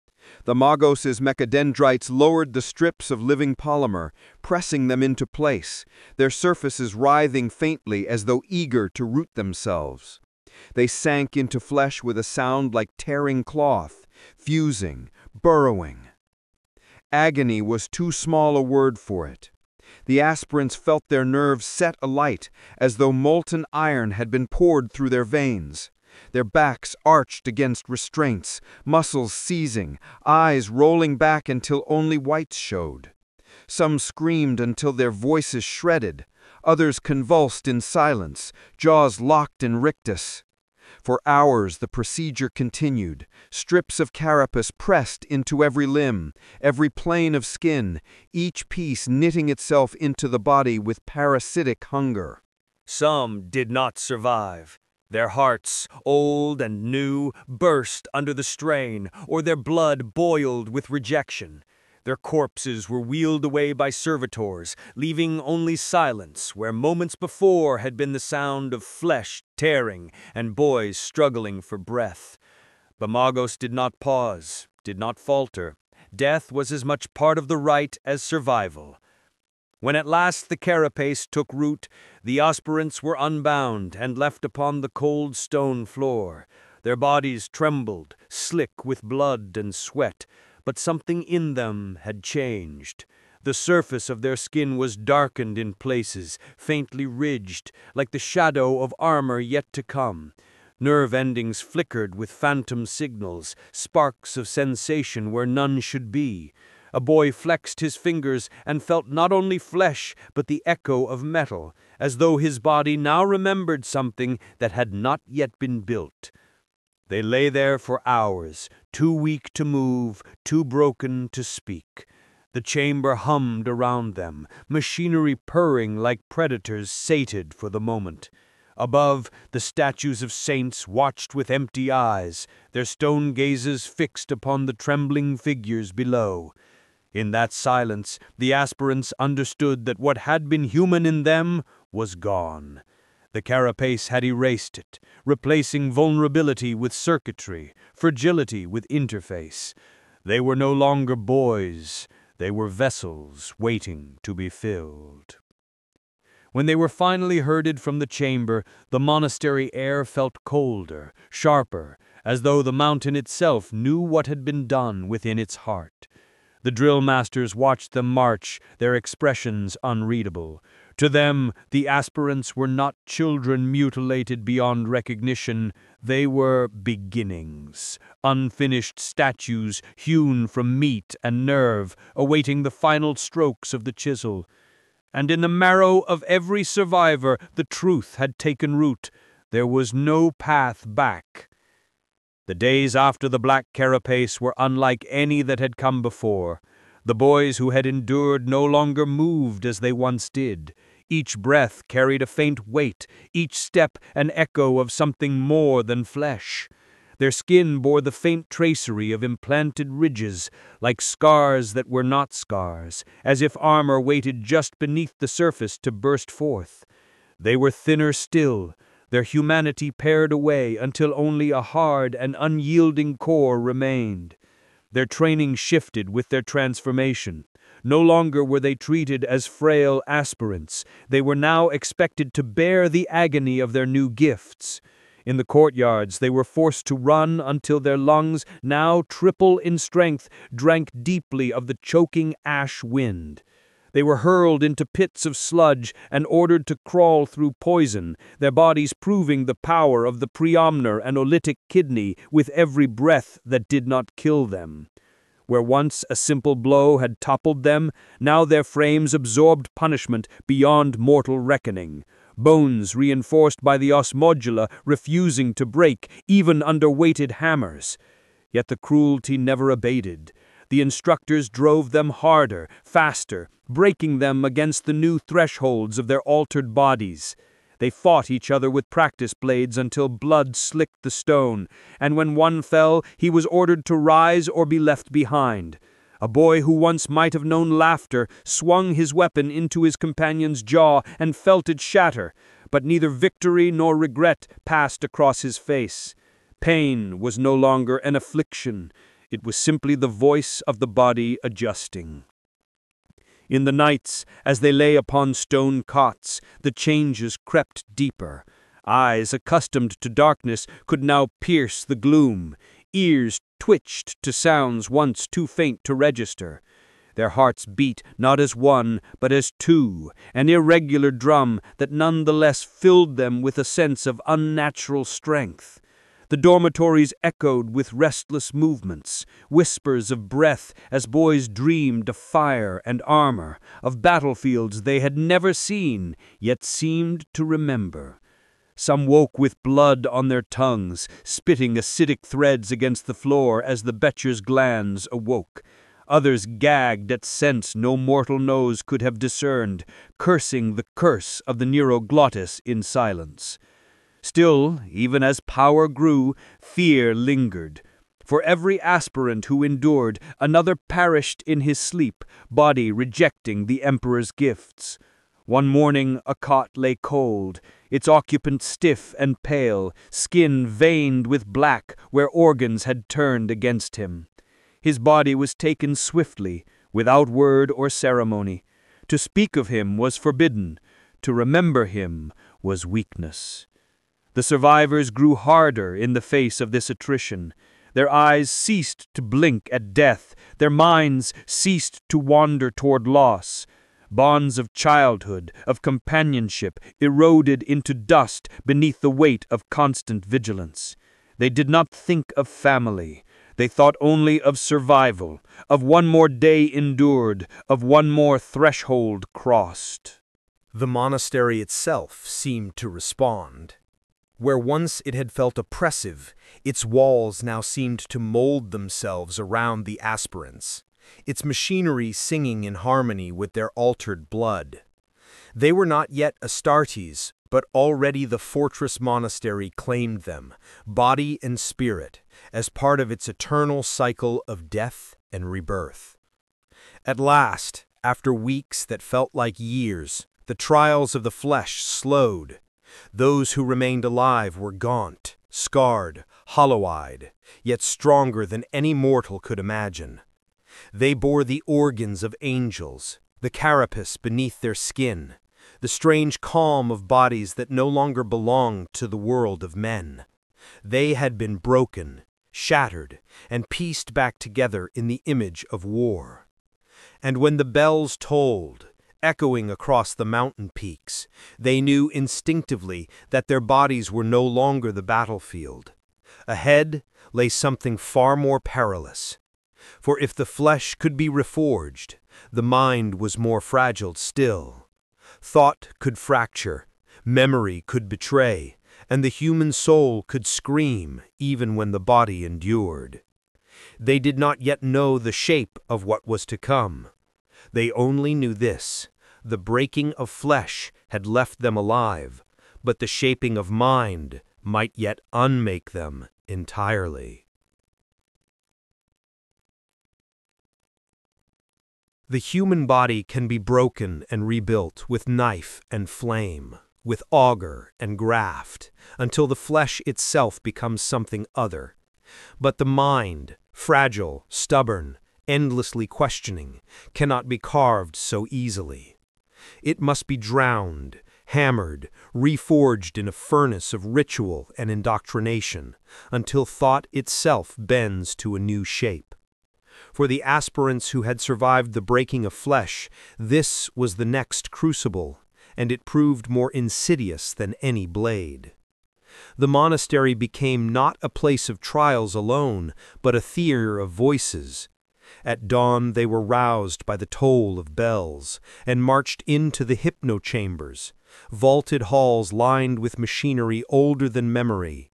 The Magos' mechadendrites lowered the strips of living polymer, pressing them into place, their surfaces writhing faintly as though eager to root themselves. They sank into flesh with a sound like tearing cloth, fusing, burrowing. Agony was too small a word for it. The aspirants felt their nerves set alight, as though molten iron had been poured through their veins. Their backs arched against restraints, muscles seizing, eyes rolling back until only whites showed. Some screamed until their voices shredded, others convulsed in silence, jaws locked in rictus. For hours the procedure continued, strips of carapace pressed into every limb, every plane of skin, each piece knitting itself into the body with parasitic hunger.
Some did not survive. Their hearts, old and new, burst under the strain, or their blood boiled with rejection. Their corpses were wheeled away by servitors, leaving only silence where moments before had been the sound of flesh tearing and boys struggling for breath. But Magos did not pause, did not falter. Death was as much part of the rite as survival. When at last the carapace took root, the aspirants were unbound and left upon the cold stone floor. Their bodies trembled, slick with blood and sweat, but something in them had changed. The surface of their skin was darkened in places, faintly ridged, like the shadow of armor yet to come. Nerve endings flickered with phantom signals, sparks of sensation where none should be. A boy flexed his fingers and felt not only flesh, but the echo of metal, as though his body now remembered something that had not yet been built. They lay there for hours, too weak to move, too broken to speak. The chamber hummed around them, machinery purring like predators sated for the moment. Above, the statues of saints watched with empty eyes, their stone gazes fixed upon the trembling figures below. In that silence, the aspirants understood that what had been human in them was gone. The carapace had erased it, replacing vulnerability with circuitry, fragility with interface. They were no longer boys, they were vessels waiting to be filled. When they were finally herded from the chamber, the monastery air felt colder, sharper, as though the mountain itself knew what had been done within its heart. The drill masters watched them march, their expressions unreadable. To them, the aspirants were not children mutilated beyond recognition. They were beginnings, unfinished statues hewn from meat and nerve, awaiting the final strokes of the chisel. And in the marrow of every survivor, the truth had taken root. There was no path back. The days after the black carapace were unlike any that had come before. The boys who had endured no longer moved as they once did. Each breath carried a faint weight, each step an echo of something more than flesh. Their skin bore the faint tracery of implanted ridges, like scars that were not scars, as if armor waited just beneath the surface to burst forth. They were thinner still, their humanity pared away until only a hard and unyielding core remained. Their training shifted with their transformation. No longer were they treated as frail aspirants. They were now expected to bear the agony of their new gifts. In the courtyards, they were forced to run until their lungs, now triple in strength, drank deeply of the choking ash wind.
They were hurled into pits of sludge and ordered to crawl through poison, their bodies proving the power of the preomner and olytic kidney with every breath that did not kill them. Where once a simple blow had toppled them, now their frames absorbed punishment beyond mortal reckoning. Bones reinforced by the osmodula refusing to break, even under weighted hammers. Yet the cruelty never abated. The instructors drove them harder, faster, breaking them against the new thresholds of their altered bodies. They fought each other with practice blades until blood slicked the stone, and when one fell, he was ordered to rise or be left behind. A boy who once might have known laughter swung his weapon into his companion's jaw and felt it shatter, but neither victory nor regret passed across his face. Pain was no longer an affliction. It was simply the voice of the body adjusting. In the nights, as they lay upon stone cots, the changes crept deeper. Eyes accustomed to darkness could now pierce the gloom. Ears twitched to sounds once too faint to register. Their hearts beat not as one, but as two, an irregular drum that none the less filled them with a sense of unnatural strength. The dormitories echoed with restless movements, whispers of breath as boys dreamed of fire and armor, of battlefields they had never seen, yet seemed to remember. Some woke with blood on their tongues, spitting acidic threads against the floor as the Becher's glands awoke. Others gagged at scents no mortal nose could have discerned, cursing the curse of the neuroglottis in silence. Still, even as power grew, fear lingered. For every aspirant who endured, another perished in his sleep, body rejecting the emperor's gifts. One morning a cot lay cold, its occupant stiff and pale, skin veined with black where organs had turned against him. His body was taken swiftly, without word or ceremony. To speak of him was forbidden. To remember him was weakness. The survivors grew harder in the face of this attrition. Their eyes ceased to blink at death. Their minds ceased to wander toward loss. Bonds of childhood, of companionship, eroded into dust beneath the weight of constant vigilance. They did not think of family. They thought only of survival, of one more day endured, of one more threshold crossed.
The monastery itself seemed to respond. Where once it had felt oppressive, its walls now seemed to mold themselves around the aspirants, its machinery singing in harmony with their altered blood. They were not yet Astartes, but already the fortress monastery claimed them, body and spirit, as part of its eternal cycle of death and rebirth. At last, after weeks that felt like years, the trials of the flesh slowed. Those who remained alive were gaunt, scarred, hollow-eyed, yet stronger than any mortal could imagine. They bore the organs of angels, the carapace beneath their skin, the strange calm of bodies that no longer belonged to the world of men. They had been broken, shattered, and pieced back together in the image of war. And when the bells tolled, echoing across the mountain peaks, they knew instinctively that their bodies were no longer the battlefield. Ahead lay something far more perilous. For if the flesh could be reforged, the mind was more fragile still. Thought could fracture, memory could betray, and the human soul could scream even when the body endured. They did not yet know the shape of what was to come. They only knew this: the breaking of flesh had left them alive, but the shaping of mind might yet unmake them entirely. The human body can be broken and rebuilt with knife and flame, with auger and graft, until the flesh itself becomes something other. But the mind, fragile, stubborn, endlessly questioning, cannot be carved so easily. It must be drowned, hammered, reforged in a furnace of ritual and indoctrination, until thought itself bends to a new shape.
For the aspirants who had survived the breaking of flesh, this was the next crucible, and it proved more insidious than any blade. The monastery became not a place of trials alone, but a theater of voices. At dawn they were roused by the toll of bells, and marched into the hypno-chambers, vaulted halls lined with machinery older than memory.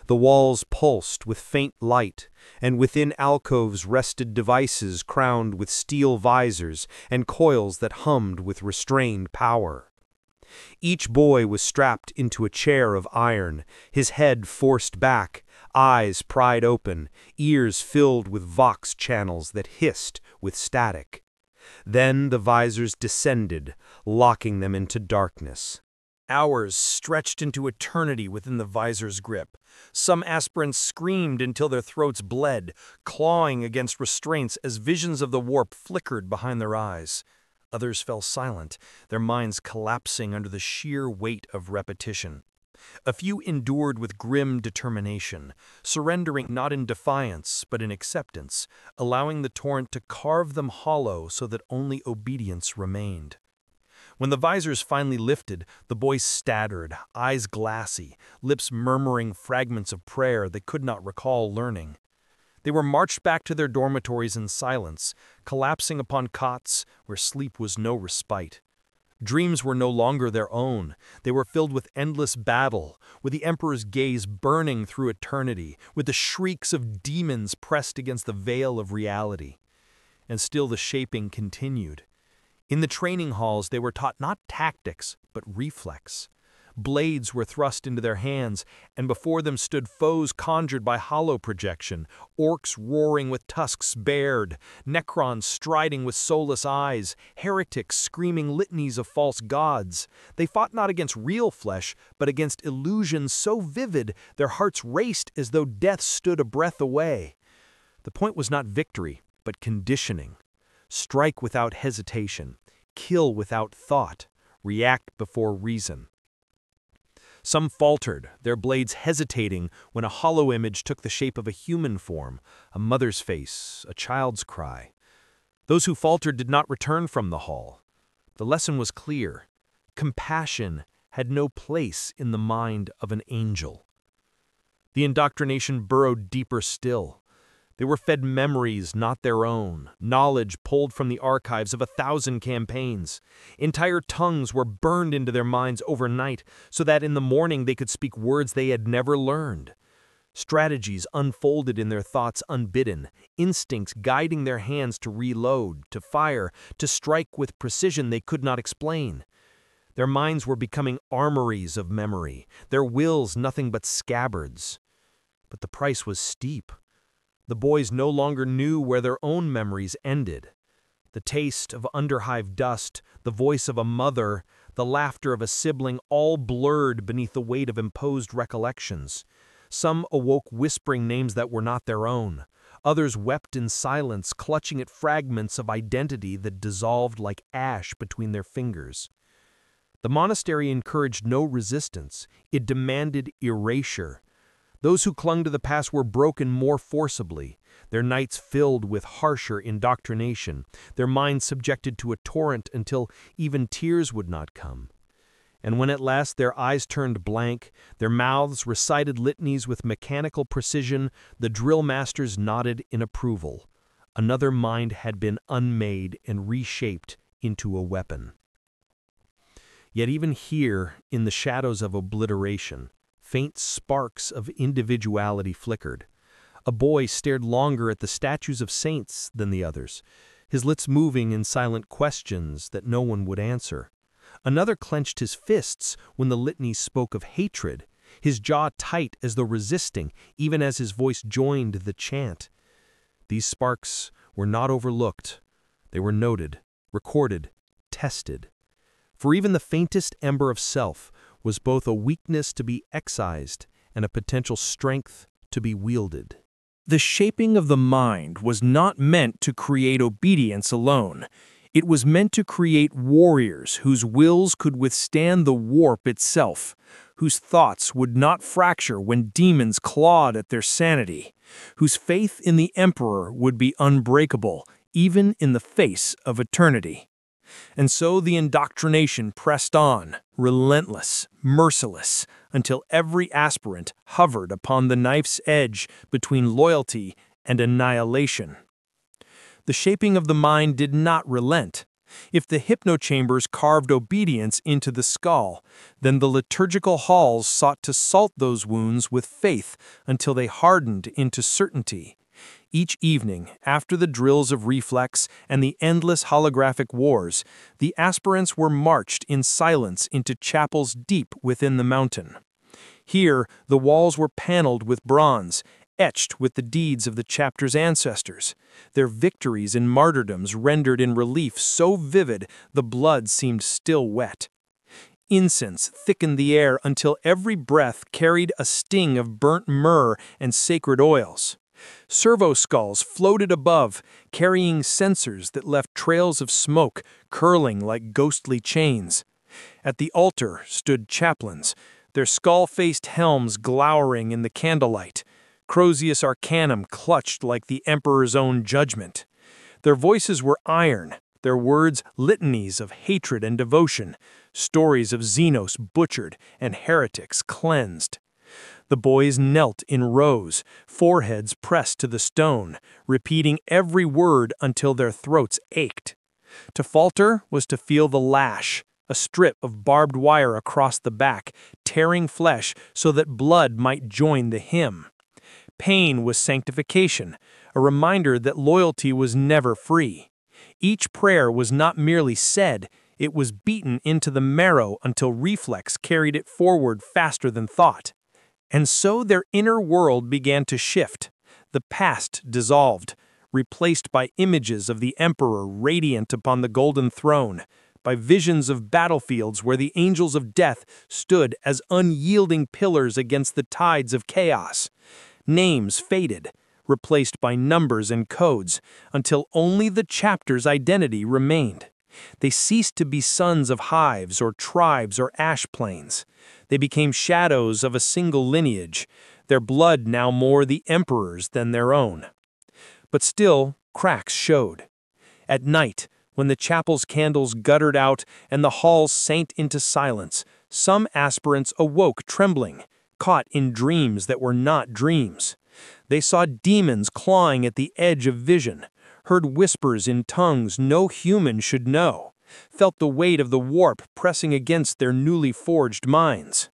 The walls pulsed with faint light, and within alcoves rested devices crowned with steel visors and coils that hummed with restrained power. Each boy was strapped into a chair of iron, his head forced back, eyes pried open, ears filled with vox channels that hissed with static. Then the visors descended, locking them into darkness. Hours stretched into eternity within the visor's grip. Some aspirants screamed until their throats bled, clawing against restraints as visions of the warp flickered behind their eyes. Others fell silent, their minds collapsing under the sheer weight of repetition. A few endured with grim determination, surrendering not in defiance but in acceptance, allowing the torrent to carve them hollow so that only obedience remained. When the visors finally lifted, the boys staggered, eyes glassy, lips murmuring fragments of prayer they could not recall learning. They were marched back to their dormitories in silence, collapsing upon cots where sleep was no respite. Dreams were no longer their own. They were filled with endless battle, with the Emperor's gaze burning through eternity, with the shrieks of demons pressed against the veil of reality. And still the shaping continued. In the training halls they were taught not tactics, but reflex. Blades were thrust into their hands, and before them stood foes conjured by hollow projection, orcs roaring with tusks bared, necrons striding with soulless eyes, heretics screaming litanies of false gods. They fought not against real flesh, but against illusions so vivid their hearts raced as though death stood a breath away. The point was not victory, but conditioning. Strike without hesitation, kill without thought, react before reason. Some faltered, their blades hesitating when a hollow image took the shape of a human form, a mother's face, a child's cry. Those who faltered did not return from the hall. The lesson was clear. Compassion had no place in the mind of an angel. The indoctrination burrowed deeper still. They were fed memories not their own, knowledge pulled from the archives of 1,000 campaigns. Entire tongues were burned into their minds overnight so that in the morning they could speak words they had never learned. Strategies unfolded in their thoughts unbidden, instincts guiding their hands to reload, to fire, to strike with precision they could not explain. Their minds were becoming armories of memory, their wills nothing but scabbards. But the price was steep. The boys no longer knew where their own memories ended. The taste of underhive dust, the voice of a mother, the laughter of a sibling all blurred beneath the weight of imposed recollections. Some awoke whispering names that were not their own. Others wept in silence, clutching at fragments of identity that dissolved like ash between their fingers. The monastery encouraged no resistance. It demanded erasure. Those who clung to the past were broken more forcibly, their nights filled with harsher indoctrination, their minds subjected to a torrent until even tears would not come. And when at last their eyes turned blank, their mouths recited litanies with mechanical precision, the drill masters nodded in approval. Another mind had been unmade and reshaped into a weapon. Yet even here, in the shadows of obliteration, faint sparks of individuality flickered. A boy stared longer at the statues of saints than the others, his lips moving in silent questions that no one would answer. Another clenched his fists when the litany spoke of hatred, his jaw tight as though resisting, even as his voice joined the chant. These sparks were not overlooked. They were noted, recorded, tested. For even the faintest ember of self was both a weakness to be excised and a potential strength to be wielded. The shaping of the mind was not meant to create obedience alone. It was meant to create warriors whose wills could withstand the warp itself, whose thoughts would not fracture when demons clawed at their sanity, whose faith in the Emperor would be unbreakable, even in the face of eternity. And so the indoctrination pressed on, relentless, merciless, until every aspirant hovered upon the knife's edge between loyalty and annihilation. The shaping of the mind did not relent. If the hypnochambers carved obedience into the skull, then the liturgical halls sought to salt those wounds with faith until they hardened into certainty. Each evening, after the drills of reflex and the endless holographic wars, the aspirants were marched in silence into chapels deep within the mountain. Here, the walls were paneled with bronze, etched with the deeds of the chapter's ancestors, their victories and martyrdoms rendered in relief so vivid the blood seemed still wet. Incense thickened the air until every breath carried a sting of burnt myrrh and sacred oils. Servo skulls floated above, carrying censers that left trails of smoke curling like ghostly chains. At the altar stood chaplains, their skull-faced helms glowering in the candlelight, Crozius Arcanum clutched like the Emperor's own judgment. Their voices were iron, their words litanies of hatred and devotion, stories of Xenos butchered and heretics cleansed. The boys knelt in rows, foreheads pressed to the stone, repeating every word until their throats ached. To falter was to feel the lash, a strip of barbed wire across the back, tearing flesh so that blood might join the hymn. Pain was sanctification, a reminder that loyalty was never free. Each prayer was not merely said, it was beaten into the marrow until reflex carried it forward faster than thought. And so their inner world began to shift. The past dissolved, replaced by images of the Emperor radiant upon the golden throne, by visions of battlefields where the angels of death stood as unyielding pillars against the tides of chaos. Names faded, replaced by numbers and codes, until only the chapter's identity remained. They ceased to be sons of hives or tribes or ash plains. They became shadows of a single lineage, their blood now more the Emperor's than their own. But still, cracks showed. At night, when the chapel's candles guttered out and the halls sank into silence, some aspirants awoke trembling, caught in dreams that were not dreams. They saw demons clawing at the edge of vision, heard whispers in tongues no human should know, felt the weight of the warp pressing against their newly forged minds.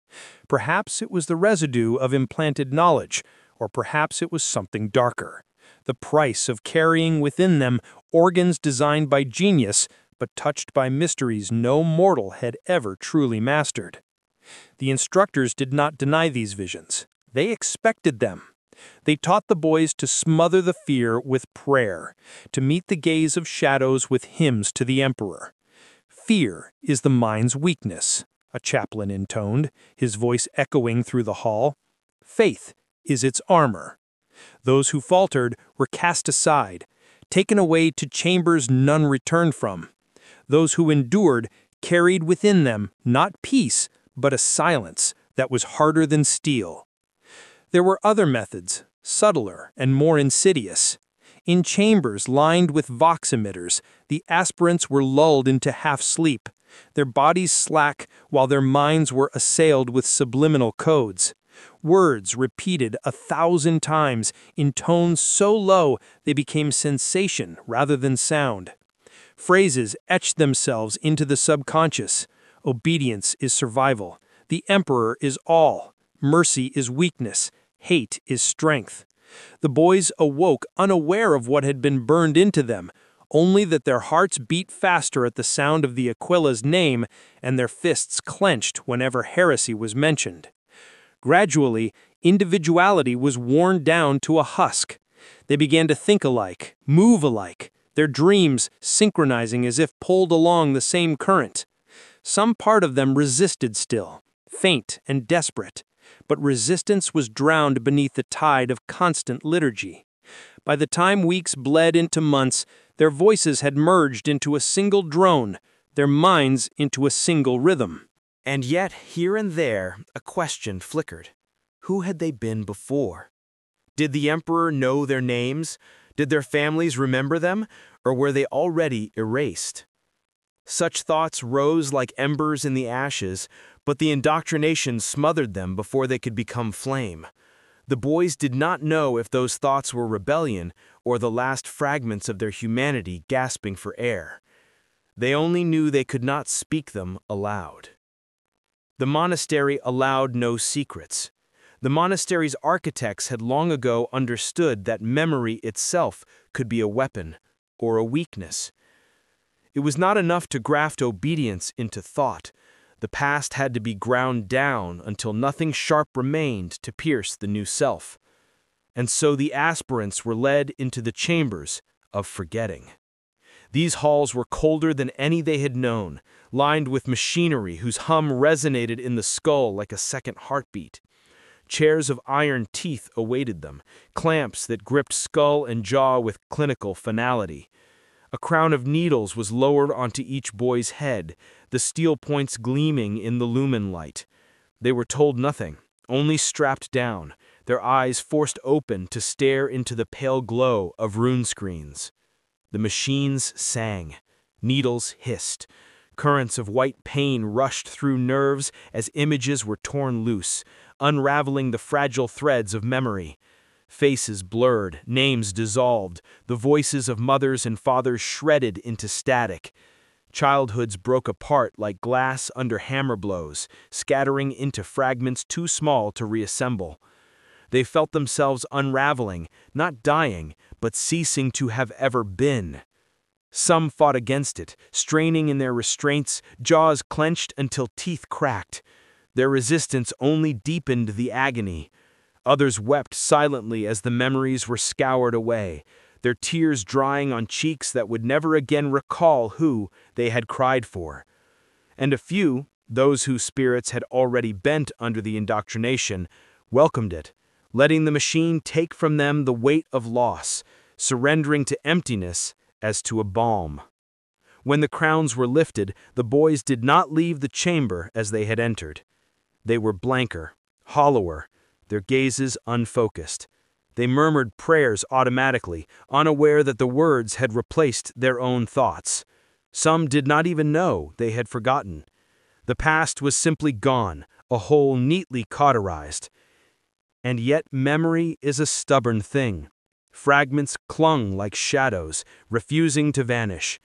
Perhaps it was the residue of implanted knowledge, or perhaps it was something darker. The price of carrying within them organs designed by genius, but touched by mysteries no mortal had ever truly mastered. The instructors did not deny these visions. They expected them. They taught the boys to smother the fear with prayer, to meet the gaze of shadows with hymns to the Emperor. Fear is the mind's weakness, a chaplain intoned, his voice echoing through the hall. Faith is its armor. Those who faltered were cast aside, taken away to chambers none returned from. Those who endured carried within them not peace, but a silence that was harder than steel. There were other methods, subtler and more insidious. In chambers lined with vox emitters, the aspirants were lulled into half-sleep, their bodies slack while their minds were assailed with subliminal codes. Words repeated 1,000 times in tones so low they became sensation rather than sound. Phrases etched themselves into the subconscious. Obedience is survival. The Emperor is all. Mercy is weakness. Hate is strength. The boys awoke unaware of what had been burned into them, only that their hearts beat faster at the sound of the Aquila's name and their fists clenched whenever heresy was mentioned. Gradually, individuality was worn down to a husk. They began to think alike, move alike, their dreams synchronizing as if pulled along the same current. Some part of them resisted still, faint and desperate, but resistance was drowned beneath the tide of constant liturgy. By the time weeks bled into months, their voices had merged into a single drone, their minds into a single rhythm. And yet, here and there, a question flickered. Who had they been before? Did the Emperor know their names? Did their families remember them? Or were they already erased? Such thoughts rose like embers in the ashes, but the indoctrination smothered them before they could become flame. The boys did not know if those thoughts were rebellion or the last fragments of their humanity gasping for air. They only knew they could not speak them aloud. The monastery allowed no secrets. The monastery's architects had long ago understood that memory itself could be a weapon or a weakness. It was not enough to graft obedience into thought. The past had to be ground down until nothing sharp remained to pierce the new self. And so the aspirants were led into the chambers of forgetting. These halls were colder than any they had known, lined with machinery whose hum resonated in the skull like a second heartbeat. Chairs of iron teeth awaited them, clamps that gripped skull and jaw with clinical finality. A crown of needles was lowered onto each boy's head, the steel points gleaming in the lumen light. They were told nothing, only strapped down, their eyes forced open to stare into the pale glow of rune screens. The machines sang. Needles hissed. Currents of white pain rushed through nerves as images were torn loose, unraveling the fragile threads of memory. Faces blurred, names dissolved, the voices of mothers and fathers shredded into static. Childhoods broke apart like glass under hammer blows, scattering into fragments too small to reassemble. They felt themselves unraveling, not dying, but ceasing to have ever been. Some fought against it, straining in their restraints, jaws clenched until teeth cracked. Their resistance only deepened the agony. Others wept silently as the memories were scoured away, their tears drying on cheeks that would never again recall who they had cried for. And a few, those whose spirits had already bent under the indoctrination, welcomed it, letting the machine take from them the weight of loss, surrendering to emptiness as to a balm. When the crowns were lifted, the boys did not leave the chamber as they had entered. They were blanker, hollower, their gazes unfocused. They murmured prayers automatically, unaware that the words had replaced their own thoughts. Some did not even know they had forgotten. The past was simply gone, a whole neatly cauterized. And yet memory is a stubborn thing. Fragments clung like shadows, refusing to vanish.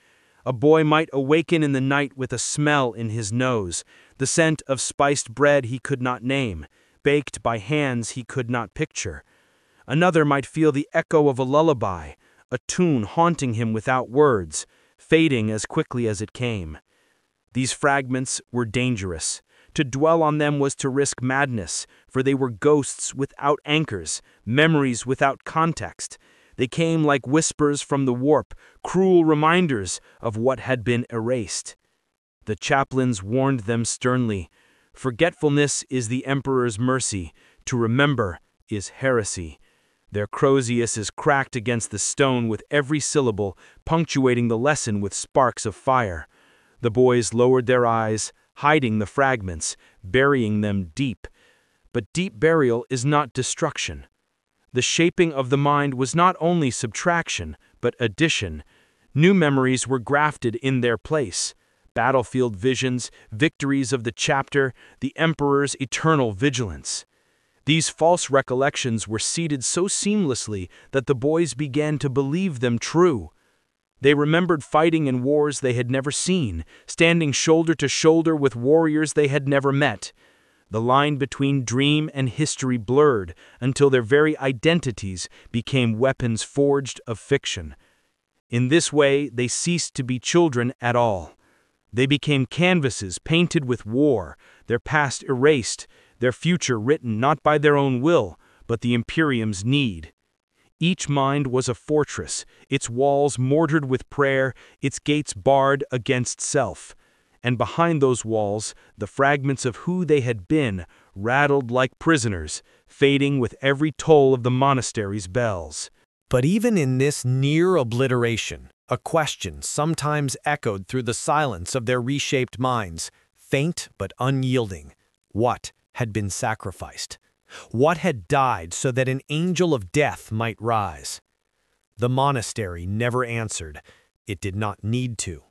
A boy might awaken in the night with a smell in his nose, the scent of spiced bread he could not name, baked by hands he could not picture. Another might feel the echo of a lullaby, a tune haunting him without words, fading as quickly as it came. These fragments were dangerous. To dwell on them was to risk madness, for they were ghosts without anchors, memories without context. They came like whispers from the warp, cruel reminders of what had been erased. The chaplains warned them sternly, "Forgetfulness is the Emperor's mercy, to remember is heresy." Their croziuses cracked against the stone with every syllable, punctuating the lesson with sparks of fire. The boys lowered their eyes, hiding the fragments, burying them deep. But deep burial is not destruction. The shaping of the mind was not only subtraction, but addition. New memories were grafted in their place. Battlefield visions, victories of the chapter, the Emperor's eternal vigilance. These false recollections were seeded so seamlessly that the boys began to believe them true. They remembered fighting in wars they had never seen, standing shoulder to shoulder with warriors they had never met. The line between dream and history blurred until their very identities became weapons forged of fiction. In this way, they ceased to be children at all. They became canvases painted with war, their past erased, their future written not by their own will, but the Imperium's need. Each mind was a fortress, its walls mortared with prayer, its gates barred against self. And behind those walls, the fragments of who they had been rattled like prisoners, fading with every toll of the monastery's bells.
But even in this near obliteration, a question sometimes echoed through the silence of their reshaped minds.
faint but unyielding. What had been sacrificed? What had died so that an angel of death might rise? The monastery never answered. It did not need to.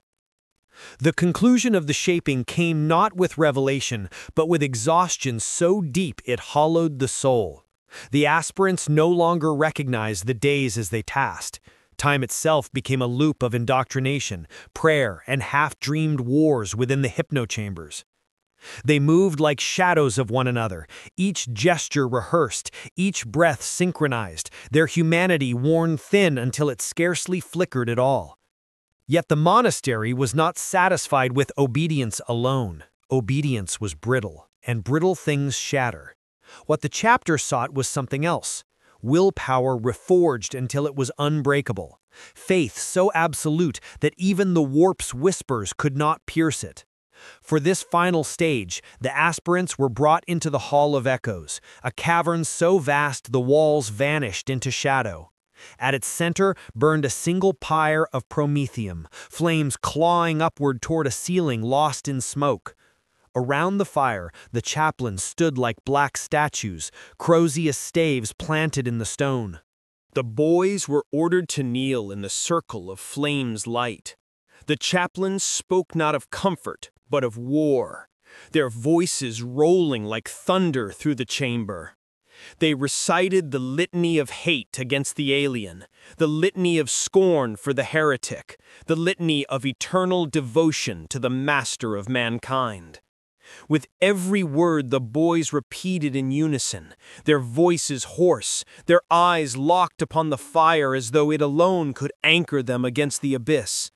The conclusion of the shaping came not with revelation, but with exhaustion so deep it hollowed the soul. The aspirants no longer recognized the days as they passed. Time itself became a loop of indoctrination, prayer, and half-dreamed wars within the hypnochambers. They moved like shadows of one another, each gesture rehearsed, each breath synchronized, their humanity worn thin until it scarcely flickered at all. Yet the monastery was not satisfied with obedience alone. Obedience was brittle, and brittle things shatter. What the chapter sought was something else. Willpower reforged until it was unbreakable. Faith so absolute that even the warp's whispers could not pierce it. For this final stage, the aspirants were brought into the Hall of Echoes, a cavern so vast the walls vanished into shadow. At its center burned a single pyre of promethium, flames clawing upward toward a ceiling lost in smoke. Around the fire, the chaplains stood like black statues, crozier staves planted in the stone.
The boys were ordered to kneel in the circle of flames light. The chaplains spoke not of comfort, but of war, their voices rolling like thunder through the chamber. They recited the litany of hate against the alien, the litany of scorn for the heretic, the litany of eternal devotion to the master of mankind. With every word the boys repeated in unison, their voices hoarse, their eyes locked upon the fire as though it alone could anchor them against the abyss.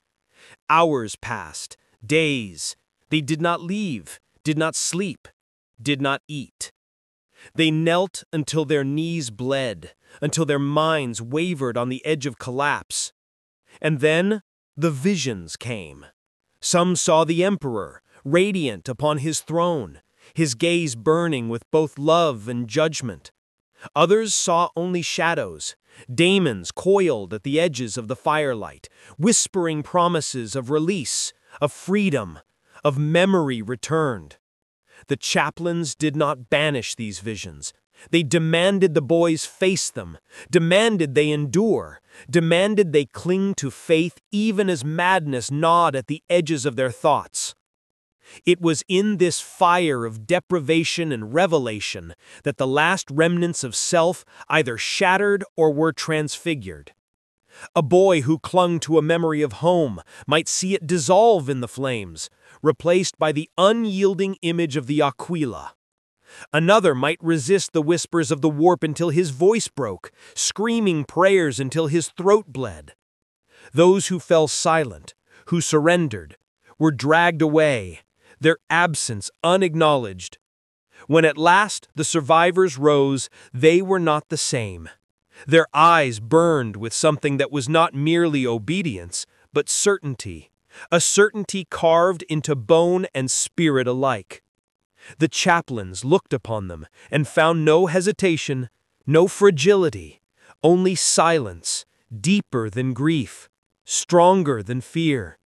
Hours passed, days. They did not leave, did not sleep, did not eat. They knelt until their knees bled, until their minds wavered on the edge of collapse. And then the visions came. Some saw the emperor, radiant upon his throne, his gaze burning with both love and judgment. Others saw only shadows, daemons coiled at the edges of the firelight, whispering promises of release, of freedom, of memory returned. The chaplains did not banish these visions. They demanded the boys face them, demanded they endure, demanded they cling to faith even as madness gnawed at the edges of their thoughts. It was in this fire of deprivation and revelation that the last remnants of self either shattered or were transfigured. A boy who clung to a memory of home might see it dissolve in the flames, replaced by the unyielding image of the Aquila. Another might resist the whispers of the warp until his voice broke, screaming prayers until his throat bled. Those who fell silent, who surrendered, were dragged away, their absence unacknowledged. When at last the survivors rose, they were not the same. Their eyes burned with something that was not merely obedience, but certainty, a certainty carved into bone and spirit alike. The chaplains looked upon them and found no hesitation, no fragility, only silence, deeper than grief, stronger than fear.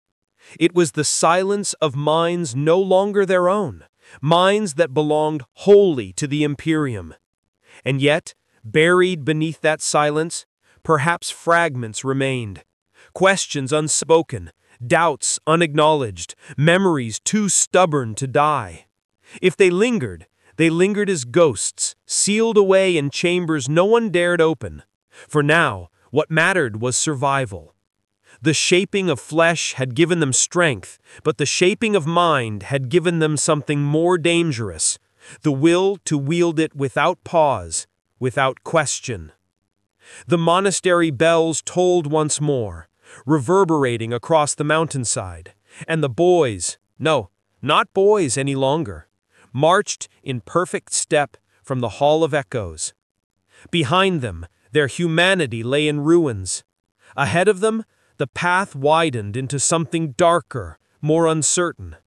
It was the silence of minds no longer their own, minds that belonged wholly to the Imperium. And yet, buried beneath that silence, perhaps fragments remained, questions unspoken, doubts unacknowledged, memories too stubborn to die. If they lingered as ghosts, sealed away in chambers no one dared open. For now, what mattered was survival. The shaping of flesh had given them strength, but the shaping of mind had given them something more dangerous, the will to wield it without pause, without question. The monastery bells tolled once more, reverberating across the mountainside, and the boys, no, not boys any longer, marched in perfect step from the Hall of Echoes. Behind them, their humanity lay in ruins. Ahead of them, the path widened into something darker, more uncertain.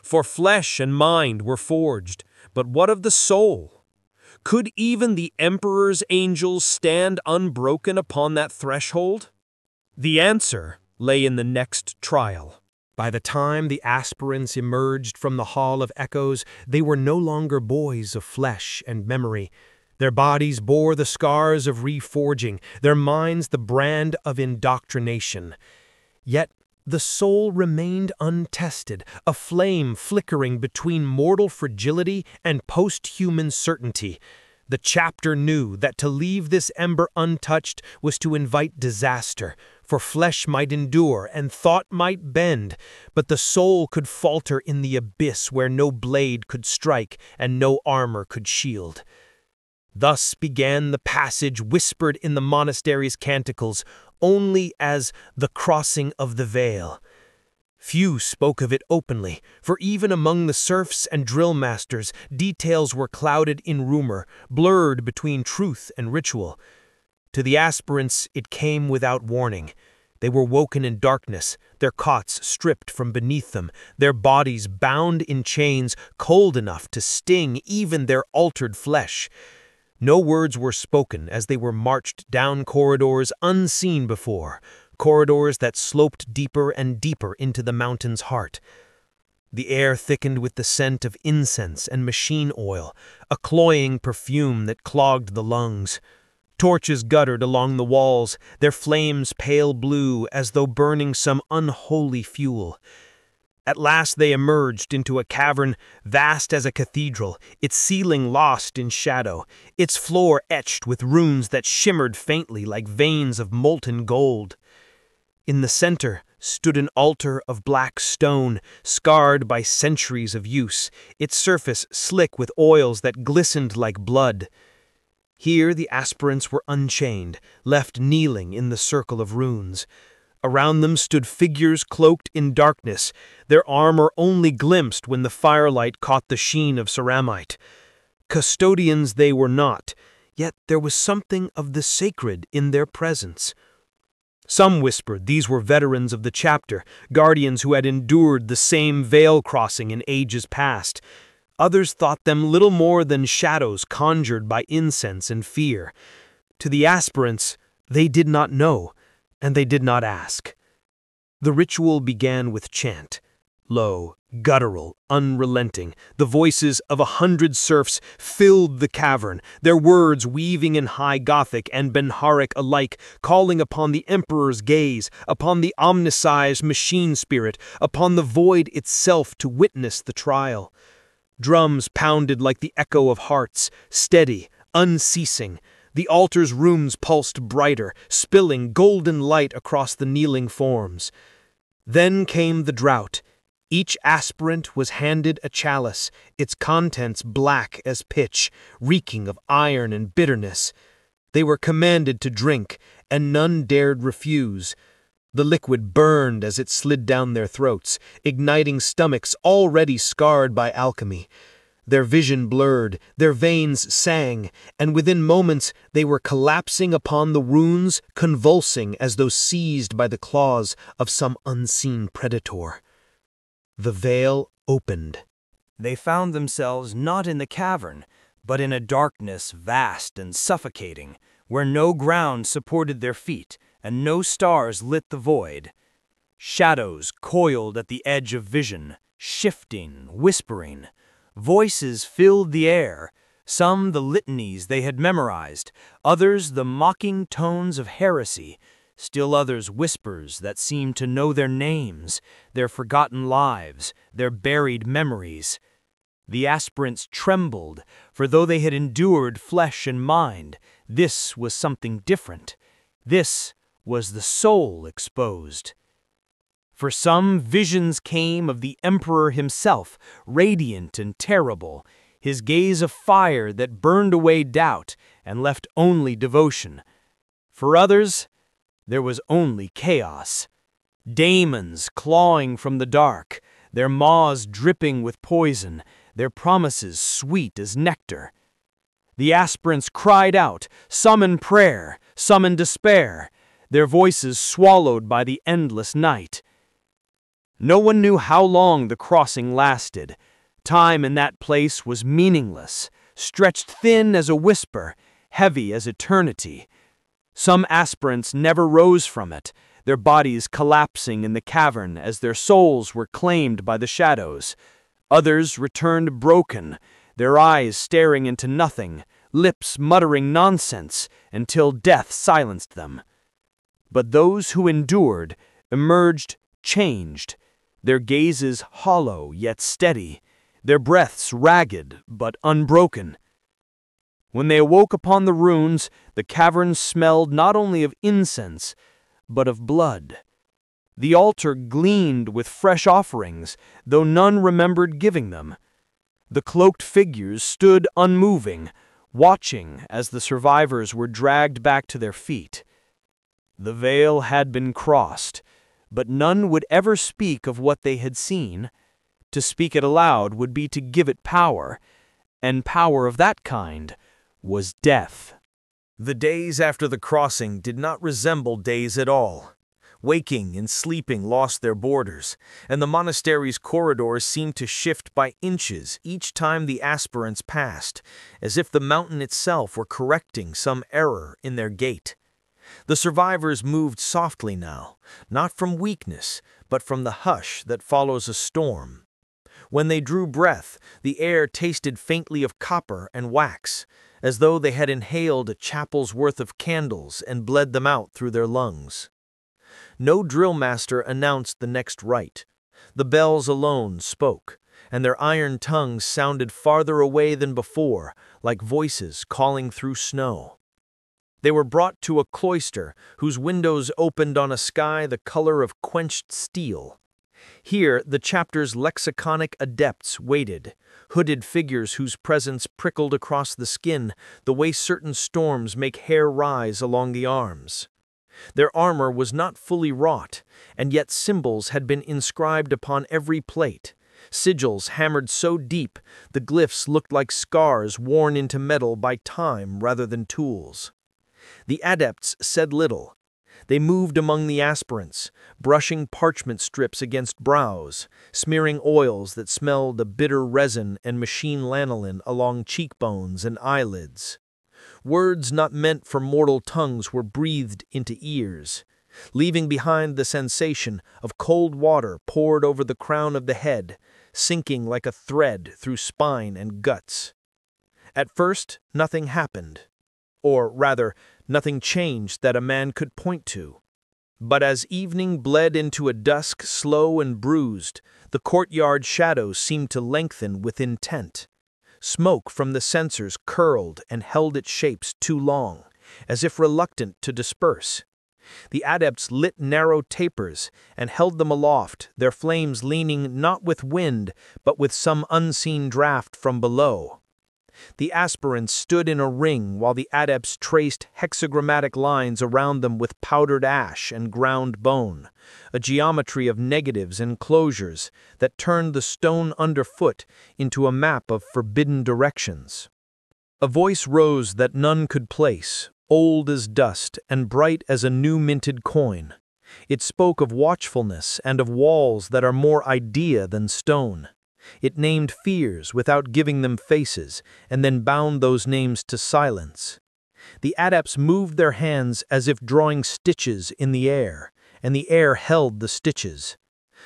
For flesh and mind were forged, but what of the soul? Could even the Emperor's angels stand unbroken upon that threshold? The answer lay in the next trial.
By the time the aspirants emerged from the Hall of Echoes, they were no longer boys of flesh and memory. Their bodies bore the scars of reforging, their minds the brand of indoctrination. Yet the soul remained untested, a flame flickering between mortal fragility and post-human certainty. The chapter knew that to leave this ember untouched was to invite disaster, for flesh might endure and thought might bend, but the soul could falter in the abyss where no blade could strike and no armor could shield. Thus began the passage whispered in the monastery's canticles only as the crossing of the veil. Few spoke of it openly, for even among the serfs and drill masters, details were clouded in rumor, blurred between truth and ritual. To the aspirants it came without warning. They were woken in darkness, their cots stripped from beneath them, their bodies bound in chains cold enough to sting even their altered flesh. No words were spoken as they were marched down corridors unseen before, corridors that sloped deeper and deeper into the mountain's heart. The air thickened with the scent of incense and machine oil, a cloying perfume that clogged the lungs. Torches guttered along the walls, their flames pale blue as though burning some unholy fuel. At last they emerged into a cavern vast as a cathedral, its ceiling lost in shadow, its floor etched with runes that shimmered faintly like veins of molten gold. In the center stood an altar of black stone, scarred by centuries of use, its surface slick with oils that glistened like blood. Here the aspirants were unchained, left kneeling in the circle of runes. Around them stood figures cloaked in darkness, their armor only glimpsed when the firelight caught the sheen of ceramite. Custodians they were not, yet there was something of the sacred in their presence. Some whispered these were veterans of the chapter, guardians who had endured the same veil crossing in ages past. Others thought them little more than shadows conjured by incense and fear. To the aspirants, they did not know, and they did not ask. The ritual began with chant. Low, guttural, unrelenting, the voices of 100 serfs filled the cavern, their words weaving in High Gothic and Benharic alike, calling upon the Emperor's gaze, upon the omniscized machine spirit, upon the void itself to witness the trial. Drums pounded like the echo of hearts, steady, unceasing. The altar's rooms pulsed brighter, spilling golden light across the kneeling forms. Then came the drought. Each aspirant was handed a chalice, its contents black as pitch, reeking of iron and bitterness. They were commanded to drink, and none dared refuse. The liquid burned as it slid down their throats, igniting stomachs already scarred by alchemy. Their vision blurred, their veins sang, and within moments they were collapsing upon the runes, convulsing as though seized by the claws of some unseen predator. The veil opened.
They found themselves not in the cavern, but in a darkness vast and suffocating, where no ground supported their feet and no stars lit the void. Shadows coiled at the edge of vision, shifting, whispering. Voices filled the air, some the litanies they had memorized, others the mocking tones of heresy, still others whispers that seemed to know their names, their forgotten lives, their buried memories. The aspirants trembled, for though they had endured flesh and mind, this was something different. This was the soul exposed. For some, visions came of the Emperor himself, radiant and terrible, his gaze of fire that burned away doubt and left only devotion. For others, there was only chaos. Daemons clawing from the dark, their maws dripping with poison, their promises sweet as nectar. The aspirants cried out, some in prayer, some in despair, their voices swallowed by the endless night. No one knew how long the crossing lasted. Time in that place was meaningless, stretched thin as a whisper, heavy as eternity. Some aspirants never rose from it,
their bodies collapsing in the cavern as their souls were claimed by the shadows. Others returned broken, their eyes staring into nothing, lips muttering nonsense until death silenced them. But those who endured emerged changed, their gazes hollow yet steady, their breaths ragged but unbroken. When they awoke upon the ruins, the cavern smelled not only of incense, but of blood. The altar gleamed with fresh offerings, though none remembered giving them. The cloaked figures stood unmoving, watching as the survivors were dragged back to their feet. The veil had been crossed, but none would ever speak of what they had seen. To speak it aloud would be to give it power, and power of that kind was death.
The days after the crossing did not resemble days at all. Waking and sleeping lost their borders, and the monastery's corridors seemed to shift by inches each time the aspirants passed, as if the mountain itself were correcting some error in their gait. The survivors moved softly now, not from weakness, but from the hush that follows a storm. When they drew breath, the air tasted faintly of copper and wax, as though they had inhaled a chapel's worth of candles and bled them out through their lungs. No drill master announced the next rite. The bells alone spoke, and their iron tongues sounded farther away than before, like voices calling through snow. They were brought to a cloister whose windows opened on a sky the color of quenched steel. Here the chapter's lexiconic adepts waited, hooded figures whose presence prickled across the skin the way certain storms make hair rise along the arms. Their armor was not fully wrought, and yet symbols had been inscribed upon every plate, sigils hammered so deep the glyphs looked like scars worn into metal by time rather than tools. The adepts said little. They moved among the aspirants, brushing parchment strips against brows, smearing oils that smelled of bitter resin and machine lanolin along cheekbones and eyelids. Words not meant for mortal tongues were breathed into ears, leaving behind the sensation of cold water poured over the crown of the head, sinking like a thread through spine and guts. At first, nothing happened. Or rather, nothing changed that a man could point to. But as evening bled into a dusk slow and bruised, the courtyard shadows seemed to lengthen with intent. Smoke from the censers curled and held its shapes too long, as if reluctant to disperse. The adepts lit narrow tapers and held them aloft, their flames leaning not with wind, but with some unseen draft from below. The aspirants stood in a ring while the adepts traced hexagrammatic lines around them with powdered ash and ground bone, a geometry of negatives and closures that turned the stone underfoot into a map of forbidden directions. A voice rose that none could place, old as dust and bright as a new-minted coin. It spoke of watchfulness and of walls that are more idea than stone. It named fears without giving them faces, and then bound those names to silence. The adepts moved their hands as if drawing stitches in the air, and the air held the stitches.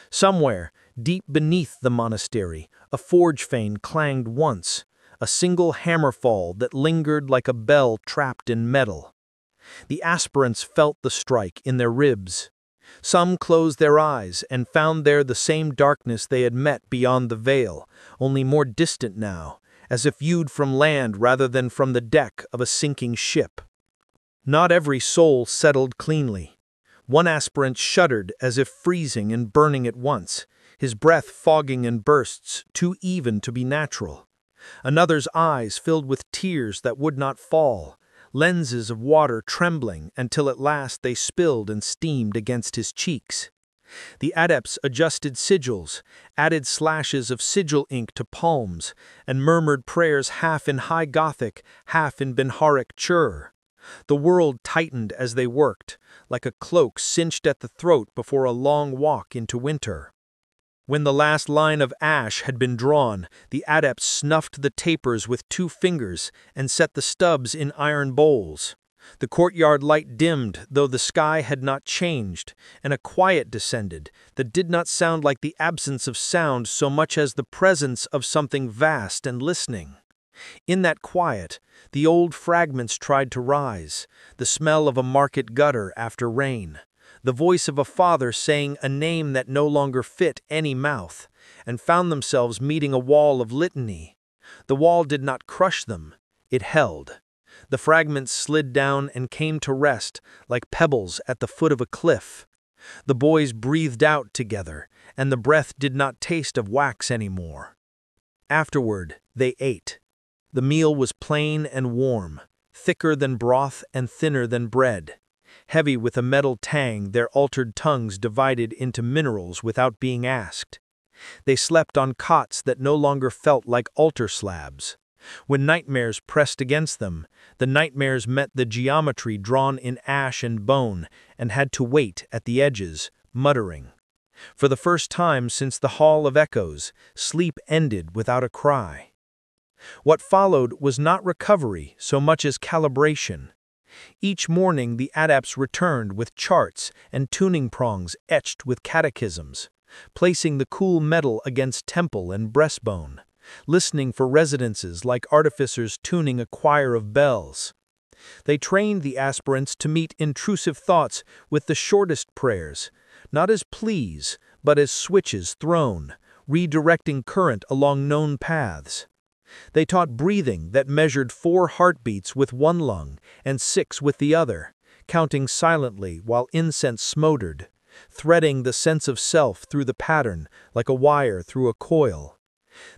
Somewhere, deep beneath the monastery, a forge fane clanged once, a single hammerfall that lingered like a bell trapped in metal. The aspirants felt the strike in their ribs. Some closed their eyes and found there the same darkness they had met beyond the veil, only more distant now, as if viewed from land rather than from the deck of a sinking ship. Not every soul settled cleanly. One aspirant shuddered as if freezing and burning at once, his breath fogging in bursts too even to be natural. Another's eyes filled with tears that would not fall, lenses of water trembling until at last they spilled and steamed against his cheeks. The adepts adjusted sigils, added slashes of sigil ink to palms, and murmured prayers half in High Gothic, half in Benharic Chur. The world tightened as they worked, like a cloak cinched at the throat before a long walk into winter. When the last line of ash had been drawn, the adepts snuffed the tapers with 2 fingers and set the stubs in iron bowls.
The courtyard light dimmed, though the sky had not changed, and a quiet descended that did not sound like the absence of sound so much as the presence of something vast and listening. In that quiet, the old fragments tried to rise, the smell of a market gutter after rain, the voice of a father saying a name that no longer fit any mouth, and found themselves meeting a wall of litany. The wall did not crush them, it held. The fragments slid down and came to rest like pebbles at the foot of a cliff. The boys breathed out together, and the breath did not taste of wax anymore. Afterward, they ate. The meal was plain and warm, thicker than broth and thinner than bread. Heavy with a metal tang, their altered tongues divided into minerals without being asked. They slept on cots that no longer felt like altar slabs. When nightmares pressed against them, the nightmares met the geometry drawn in ash and bone and had to wait at the edges, muttering. For the first time since the Hall of Echoes, sleep ended without a cry. What followed was not recovery so much as calibration. Each morning the adepts returned with charts and tuning prongs etched with catechisms, placing the cool metal against temple and breastbone, listening for resonances like artificers tuning a choir of bells. They trained the aspirants to meet intrusive thoughts with the shortest prayers, not as pleas, but as switches thrown, redirecting current along known paths. They taught breathing that measured 4 heartbeats with one lung and 6 with the other, counting silently while incense smoldered, threading the sense of self through the pattern like a wire through a coil.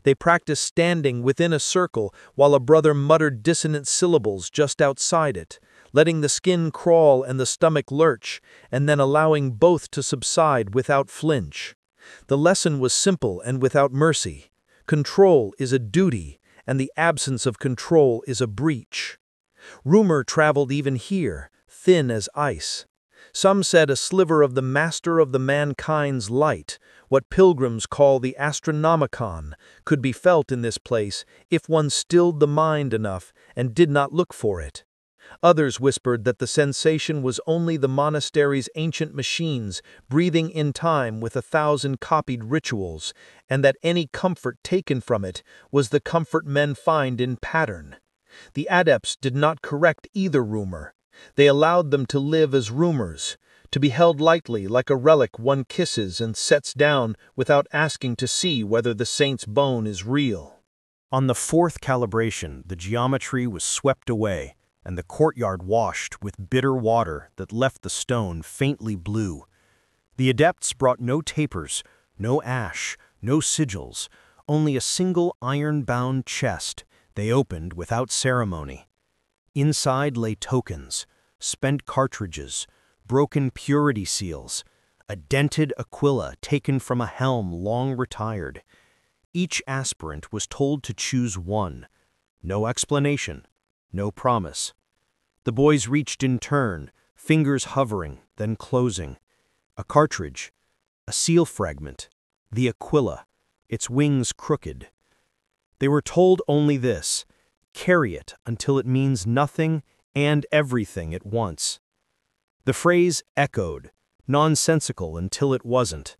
They practiced standing within a circle while a brother muttered dissonant syllables just outside it, letting the skin crawl and the stomach lurch, and then allowing both to subside without flinch. The lesson was simple and without mercy. Control is a duty, and the absence of control is a breach. Rumor traveled even here, thin as ice. Some said a sliver of the master of the mankind's light, what pilgrims call the Astronomicon, could be felt in this place if one stilled the mind enough and did not look for it. Others whispered that the sensation was only the monastery's ancient machines breathing in time with 1,000 copied rituals, and that any comfort taken from it was the comfort men find in pattern. The adepts did not correct either rumor. They allowed them to live as rumors, to be held lightly like a relic one kisses and sets down without asking to see whether the saint's bone is real.
On the 4th calibration, the geometry was swept away, and the courtyard washed with bitter water that left the stone faintly blue. The adepts brought no tapers, no ash, no sigils, only a single iron-bound chest they opened without ceremony. Inside lay tokens, spent cartridges, broken purity seals, a dented aquila taken from a helm long retired. Each aspirant was told to choose one. No explanation, no promise. The boys reached in turn, fingers hovering, then closing. A cartridge, a seal fragment, the aquila, its wings crooked. They were told only this: carry it until it means nothing and everything at once. The phrase echoed, nonsensical until it wasn't.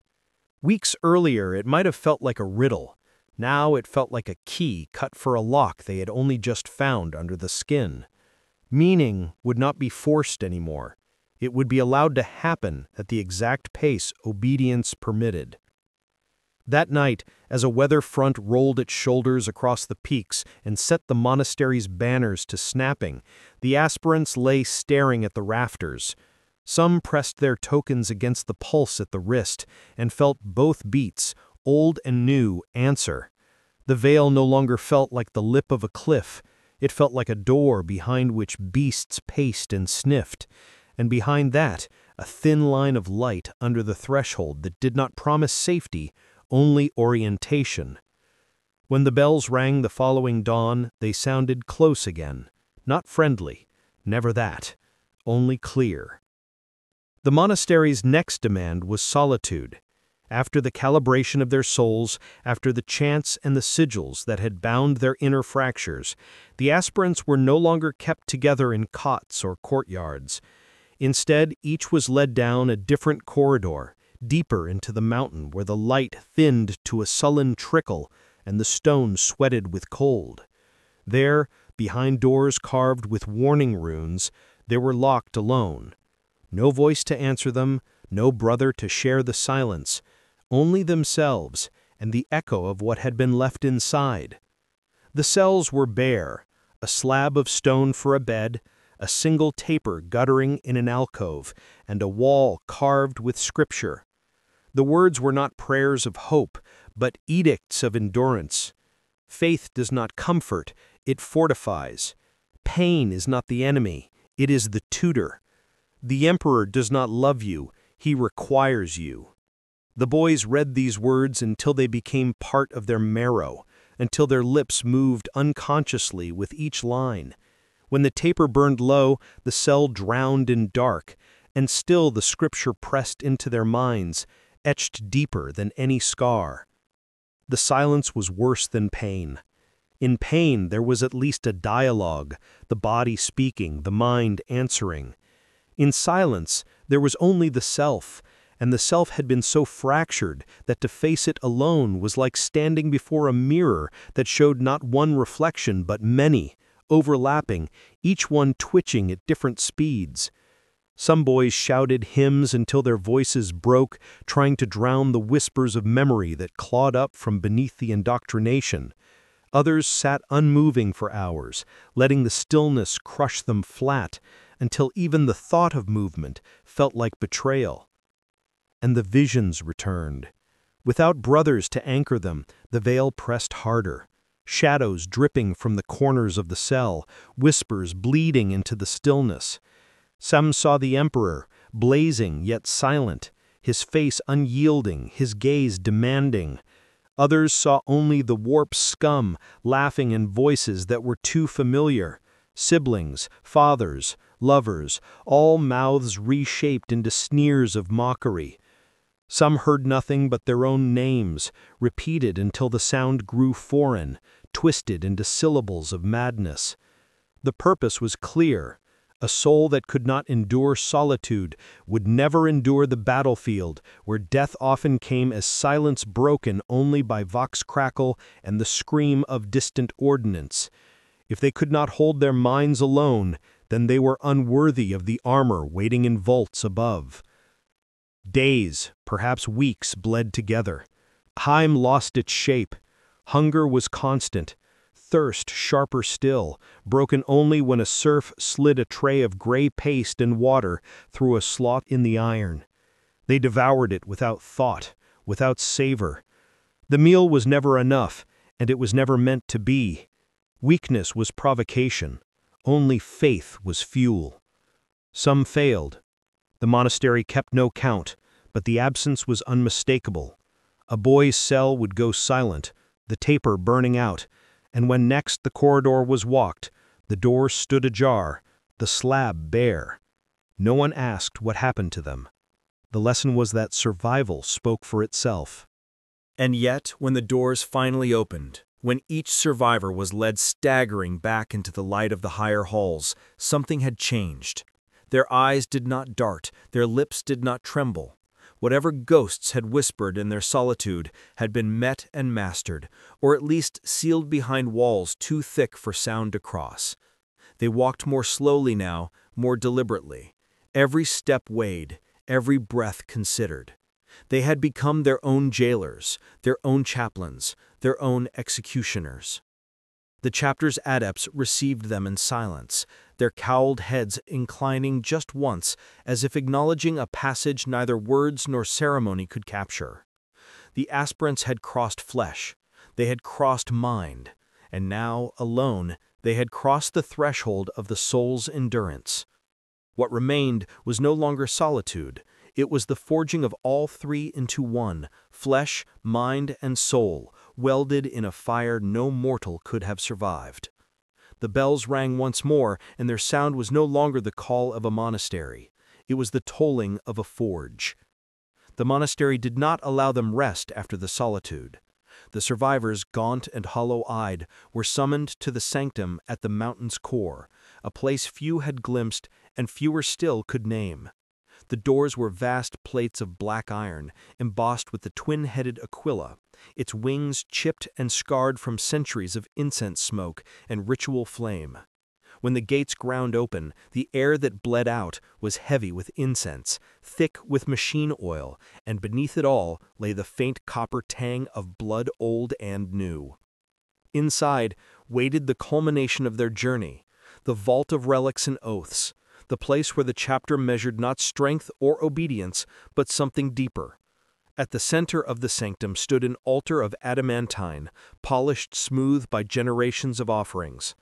Weeks earlier it might have felt like a riddle. Now it felt like a key cut for a lock they had only just found under the skin. Meaning would not be forced anymore. It would be allowed to happen at the exact pace obedience permitted. That night, as a weather front rolled its shoulders across the peaks and set the monastery's banners to snapping, the aspirants lay staring at the rafters. Some pressed their tokens against the pulse at the wrist and felt both beats, old and new, answer. The veil no longer felt like the lip of a cliff. It felt like a door behind which beasts paced and sniffed, and behind that, a thin line of light under the threshold that did not promise safety, only orientation. When the bells rang the following dawn, they sounded close again. Not friendly, never that, only clear. The monastery's next demand was solitude. After the calibration of their souls, after the chants and the sigils that had bound their inner fractures, the aspirants were no longer kept together in cots or courtyards. Instead, each was led down a different corridor, deeper into the mountain where the light thinned to a sullen trickle and the stone sweated with cold. There, behind doors carved with warning runes, they were locked alone. No voice to answer them, no brother to share the silence, only themselves and the echo of what had been left inside. The cells were bare, a slab of stone for a bed, a single taper guttering in an alcove, and a wall carved with scripture. The words were not prayers of hope, but edicts of endurance. Faith does not comfort, it fortifies. Pain is not the enemy, it is the tutor. The emperor does not love you, he requires you. The boys read these words until they became part of their marrow, until their lips moved unconsciously with each line. When the taper burned low, the cell drowned in dark, and still the scripture pressed into their minds, etched deeper than any scar. The silence was worse than pain. In pain there was at least a dialogue, the body speaking, the mind answering. In silence there was only the self, and the self had been so fractured that to face it alone was like standing before a mirror that showed not one reflection but many, overlapping, each one twitching at different speeds. Some boys shouted hymns until their voices broke, trying to drown the whispers of memory that clawed up from beneath the indoctrination. Others sat unmoving for hours, letting the stillness crush them flat, until even the thought of movement felt like betrayal. And the visions returned. Without brothers to anchor them, the veil pressed harder. Shadows dripping from the corners of the cell, whispers bleeding into the stillness. Some saw the emperor, blazing yet silent, his face unyielding, his gaze demanding. Others saw only the warped scum, laughing in voices that were too familiar. Siblings, fathers, lovers, all mouths reshaped into sneers of mockery. Some heard nothing but their own names, repeated until the sound grew foreign, twisted into syllables of madness. The purpose was clear. A soul that could not endure solitude would never endure the battlefield, where death often came as silence broken only by vox crackle and the scream of distant ordnance. If they could not hold their minds alone, then they were unworthy of the armor waiting in vaults above. Days, perhaps weeks, bled together. Time lost its shape. Hunger was constant. Thirst sharper still, broken only when a serf slid a tray of gray paste and water through a slot in the iron. They devoured it without thought, without savor. The meal was never enough, and it was never meant to be. Weakness was provocation. Only faith was fuel. Some failed. The monastery kept no count, but the absence was unmistakable. A boy's cell would go silent, the taper burning out, and when next the corridor was walked, the door stood ajar, the slab bare. No one asked what happened to them. The lesson was that survival spoke for itself.
And yet, when the doors finally opened, when each survivor was led staggering back into the light of the higher halls, something had changed. Their eyes did not dart, their lips did not tremble. Whatever ghosts had whispered in their solitude had been met and mastered, or at least sealed behind walls too thick for sound to cross. They walked more slowly now, more deliberately. Every step weighed, every breath considered. They had become their own jailers, their own chaplains, their own executioners. The chapter's adepts received them in silence, their cowled heads inclining just once, as if acknowledging a passage neither words nor ceremony could capture. The aspirants had crossed flesh, they had crossed mind, and now, alone, they had crossed the threshold of the soul's endurance. What remained was no longer solitude, it was the forging of all three into one, flesh, mind, and soul, welded in a fire no mortal could have survived. The bells rang once more, and their sound was no longer the call of a monastery. It was the tolling of a forge.
The monastery did not allow them rest after the solitude. The survivors, gaunt and hollow-eyed, were summoned to the sanctum at the mountain's core, a place few had glimpsed and fewer still could name. The doors were vast plates of black iron, embossed with the twin-headed Aquila, its wings chipped and scarred from centuries of incense smoke and ritual flame. When the gates ground open, the air that bled out was heavy with incense, thick with machine oil, and beneath it all lay the faint copper tang of blood old and new. Inside waited the culmination of their journey, the vault of relics and oaths, the place where the chapter measured not strength or obedience, but something deeper. At the center of the sanctum stood an altar of adamantine, polished smooth by generations of offerings.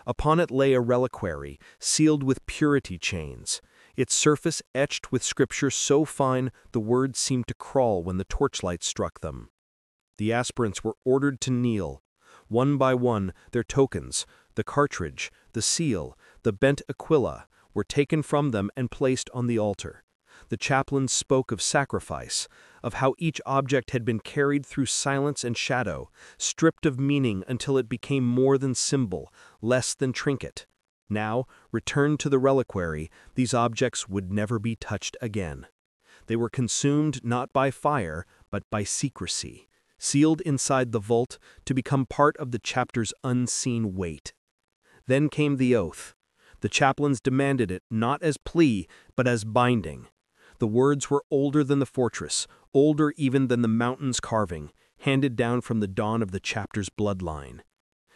Upon it lay a reliquary, sealed with purity chains, its surface etched with scripture so fine the words seemed to crawl when the torchlight struck them. The aspirants were ordered to kneel. One by one, their tokens, the cartridge, the seal, the bent Aquila, were taken from them and placed on the altar. The chaplain spoke of sacrifice, of how each object had been carried through silence and shadow, stripped of meaning until it became more than symbol, less than trinket. Now, returned to the reliquary, these objects would never be touched again. They were consumed not by fire, but by secrecy, sealed inside the vault to become part of the chapter's unseen weight. Then came the oath. The chaplains demanded it not as plea, but as binding. The words were older than the fortress, older even than the mountain's carving, handed down from the dawn of the chapter's bloodline.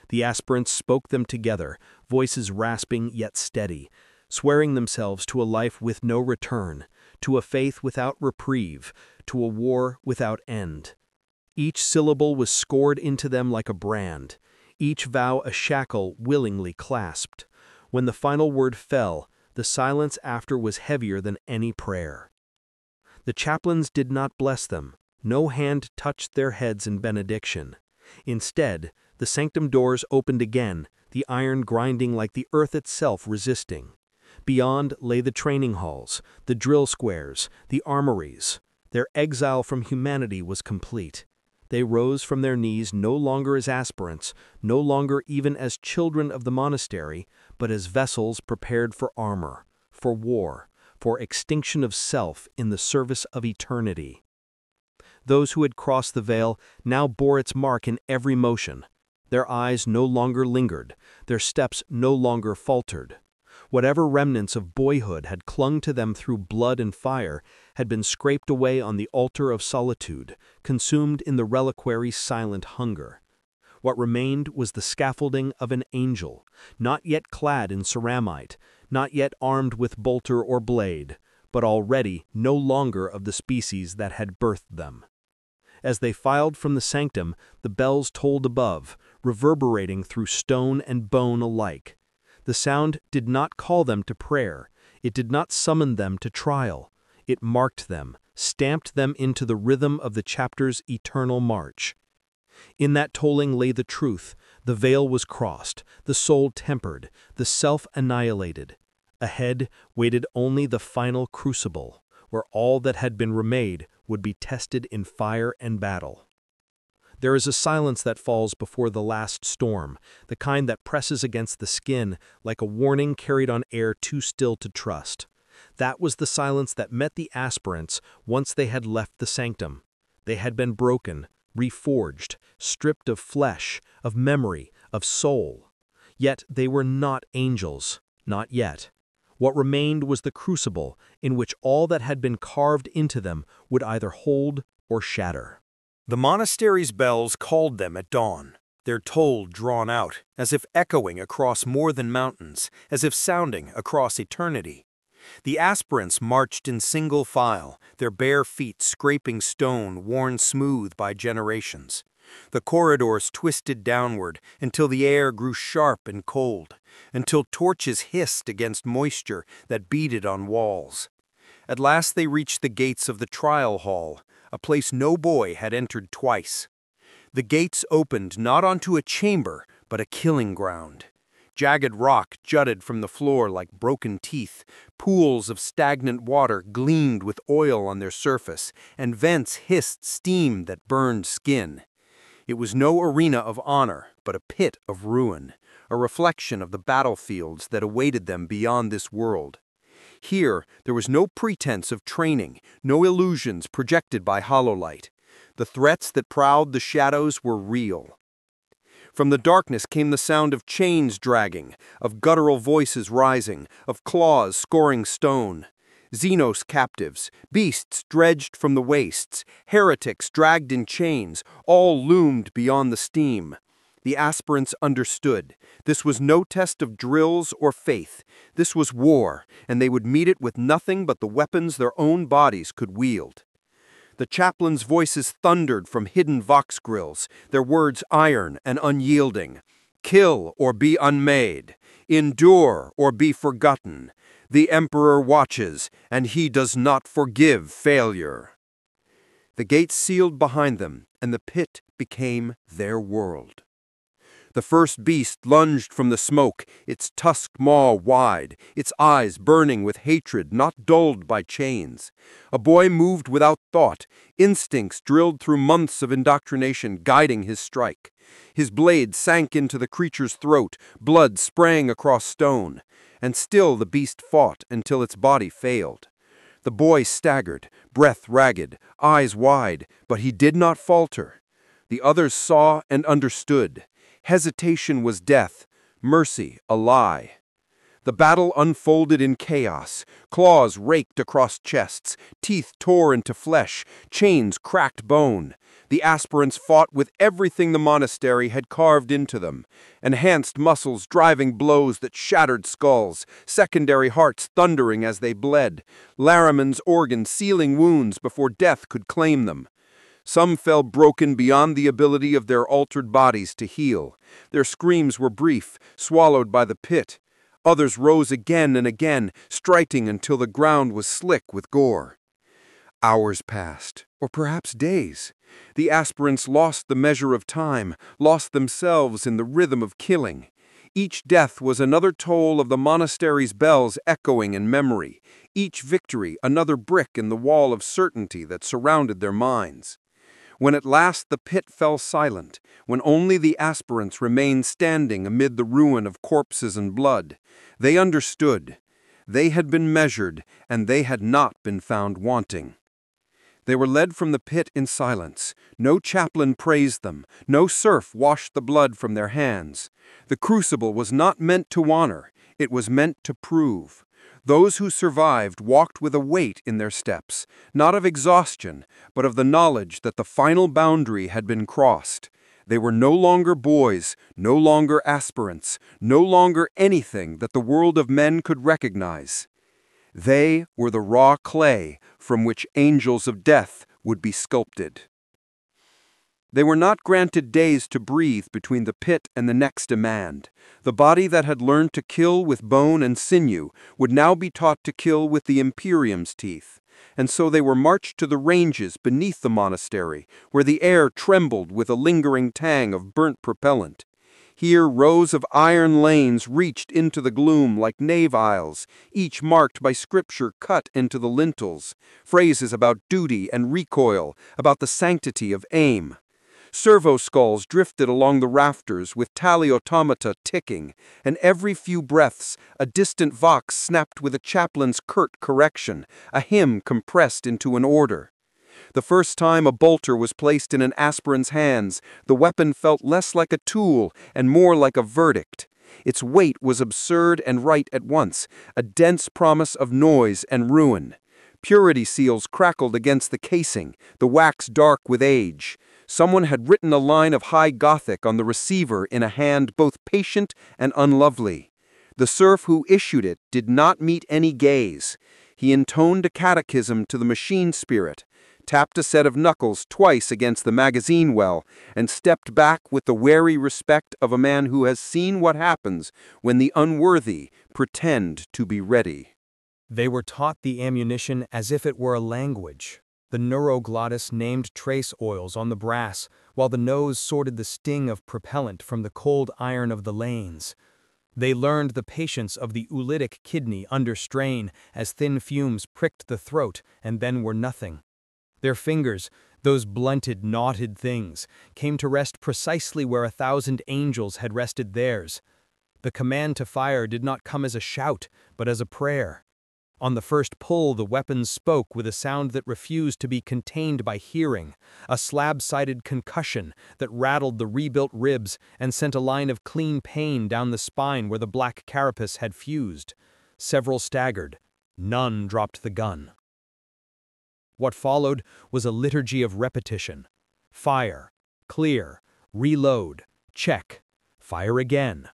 The aspirants spoke them together, voices rasping yet steady, swearing themselves to a life with no return, to a faith without reprieve, to a war without end. Each syllable was scored into them like a brand, each vow a shackle willingly clasped. When the final word fell, the silence after was heavier than any prayer. The chaplains did not bless them. No hand touched their heads in benediction. Instead, the sanctum doors opened again, the iron grinding like the earth itself resisting. Beyond lay the training halls, the drill squares, the armories. Their exile from humanity was complete. They rose from their knees no longer as aspirants, no longer even as children of the monastery, but as vessels prepared for armor, for war, for extinction of self in the service of eternity. Those who had crossed the veil now bore its mark in every motion. Their eyes no longer lingered, their steps no longer faltered. Whatever remnants of boyhood had clung to them through blood and fire had been scraped away on the altar of solitude, consumed in the reliquary's silent hunger. What remained was the scaffolding of an angel, not yet clad in ceramite, not yet armed with bolter or blade, but already no longer of the species that had birthed them. As they filed from the sanctum, the bells tolled above, reverberating through stone and bone alike. The sound did not call them to prayer. It did not summon them to trial. It marked them, stamped them into the rhythm of the chapter's eternal march. In that tolling lay the truth. The veil was crossed, the soul tempered, the self annihilated. Ahead waited only the final crucible, where all that had been remade would be tested in fire and battle. There is a silence that falls before the last storm, the kind that presses against the skin like a warning carried on air too still to trust. That was the silence that met the aspirants once they had left the sanctum. They had been broken, reforged, stripped of flesh, of memory, of soul. Yet they were not angels, not yet. What remained was the crucible in which all that had been carved into them would either hold or shatter.
The monastery's bells called them at dawn, their toll drawn out, as if echoing across more than mountains, as if sounding across eternity. The aspirants marched in single file, their bare feet scraping stone worn smooth by generations. The corridors twisted downward until the air grew sharp and cold, until torches hissed against moisture that beaded on walls. At last they reached the gates of the trial hall, a place no boy had entered twice. The gates opened not onto a chamber, but a killing ground.
Jagged rock jutted from the floor like broken teeth. Pools of stagnant water gleamed with oil on their surface, and vents hissed steam that burned skin. It was no arena of honor, but a pit of ruin, a reflection of the battlefields that awaited them beyond this world. Here, there was no pretense of training, no illusions projected by hololight. The threats that prowled the shadows were real. From the darkness came the sound of chains dragging, of guttural voices rising, of claws scoring stone. Xenos captives, beasts dredged from the wastes, heretics dragged in chains, all loomed beyond the steam. The aspirants understood. This was no test of drills or faith. This was war, and they would meet it with nothing but the weapons their own bodies could wield. The chaplains' voices thundered from hidden vox grills, their words iron and unyielding. Kill or be unmade. Endure or be forgotten. The Emperor watches, and he does not forgive failure. The gates sealed behind them, and the pit became their world. The first beast lunged from the smoke, its tusked maw wide, its eyes burning with hatred not dulled by chains. A boy moved without thought, instincts drilled through months of indoctrination guiding his strike. His blade sank into the creature's throat, blood sprang across stone. And still the beast fought until its body failed. The boy staggered, breath ragged, eyes wide, but he did not falter. The others saw and understood. Hesitation was death, mercy a lie. The battle unfolded in chaos. Claws raked across chests, teeth tore into flesh, chains cracked bone. The aspirants fought with everything the monastery had carved into them. Enhanced muscles driving blows that shattered skulls, secondary hearts thundering as they bled, Laraman's organs sealing wounds before death could claim them. Some fell broken beyond the ability of their altered bodies to heal. Their screams were brief, swallowed by the pit. Others rose again and again, striking until the ground was slick with gore. Hours passed, or perhaps days. The aspirants lost the measure of time, lost themselves in the rhythm of killing. Each death was another toll of the monastery's bells echoing in memory. Each victory another brick in the wall of certainty that surrounded their minds. When at last the pit fell silent, when only the aspirants remained standing amid the ruin of corpses and blood, they understood. They had been measured, and they had not been found wanting. They were led from the pit in silence. No chaplain praised them. No serf washed the blood from their hands. The crucible was not meant to honor. It was meant to prove. Those who survived walked with a weight in their steps, not of exhaustion, but of the knowledge that the final boundary had been crossed. They were no longer boys, no longer aspirants, no longer anything that the world of men could recognize. They were the raw clay from which angels of death would be sculpted. They were not granted days to breathe between the pit and the next demand. The body that had learned to kill with bone and sinew would now be taught to kill with the Imperium's teeth. And so they were marched to the ranges beneath the monastery, where the air trembled with a lingering tang of burnt propellant. Here rows of iron lanes reached into the gloom like nave aisles, each marked by scripture cut into the lintels, phrases about duty and recoil, about the sanctity of aim. Servo skulls drifted along the rafters with tally automata ticking, and every few breaths a distant vox snapped with a chaplain's curt correction, a hymn compressed into an order. The first time a bolter was placed in an aspirant's hands, the weapon felt less like a tool and more like a verdict. Its weight was absurd and right at once, a dense promise of noise and ruin. Purity seals crackled against the casing, the wax dark with age. Someone had written a line of high Gothic on the receiver in a hand both patient and unlovely. The serf who issued it did not meet any gaze. He intoned a catechism to the machine spirit, tapped a set of knuckles twice against the magazine well, and stepped back with the wary respect of a man who has seen what happens when the unworthy pretend to be ready.
They were taught the ammunition as if it were a language. The neuroglottis named trace oils on the brass, while the nose sorted the sting of propellant from the cold iron of the lanes. They learned the patience of the oolitic kidney under strain as thin fumes pricked the throat and then were nothing. Their fingers, those blunted, knotted things, came to rest precisely where 1,000 angels had rested theirs. The command to fire did not come as a shout, but as a prayer. On the first pull, the weapons spoke with a sound that refused to be contained by hearing, a slab-sided concussion that rattled the rebuilt ribs and sent a line of clean pain down the spine where the black carapace had fused. Several staggered. None dropped the gun. What followed was a liturgy of repetition. Fire, clear, reload, check, fire again.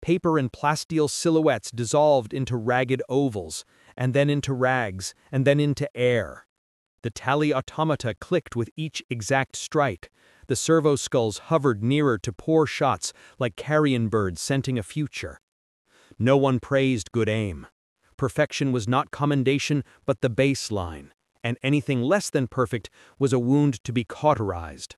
Paper and plasteel silhouettes dissolved into ragged ovals, and then into rags, and then into air. The tally automata clicked with each exact strike. The servo skulls hovered nearer to poor shots like carrion birds scenting a future. No one praised good aim. Perfection was not commendation, but the baseline, and anything less than perfect was a wound to be cauterized.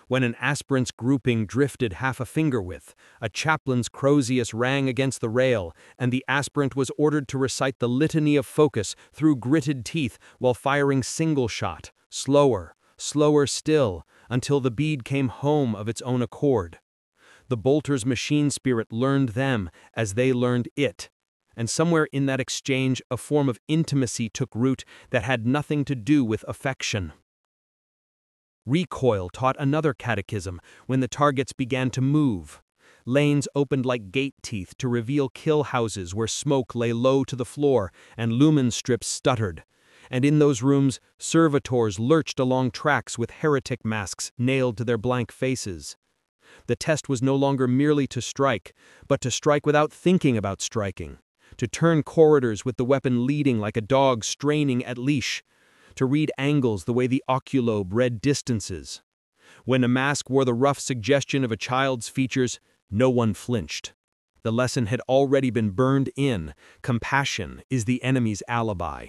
When an aspirant's grouping drifted half a finger width, a chaplain's crozius rang against the rail, and the aspirant was ordered to recite the litany of focus through gritted teeth while firing single shot, slower, slower still, until the bead came home of its own accord. The bolter's machine spirit learned them as they learned it, and somewhere in that exchange a form of intimacy took root that had nothing to do with affection. Recoil taught another catechism when the targets began to move. Lanes opened like gate teeth to reveal kill houses where smoke lay low to the floor and lumen strips stuttered. And in those rooms, servitors lurched along tracks with heretic masks nailed to their blank faces. The test was no longer merely to strike, but to strike without thinking about striking, to turn corridors with the weapon leading like a dog straining at leash, to read angles the way the oculobe read distances. When a mask wore the rough suggestion of a child's features, no one flinched. The lesson had already been burned in. Compassion is the enemy's alibi.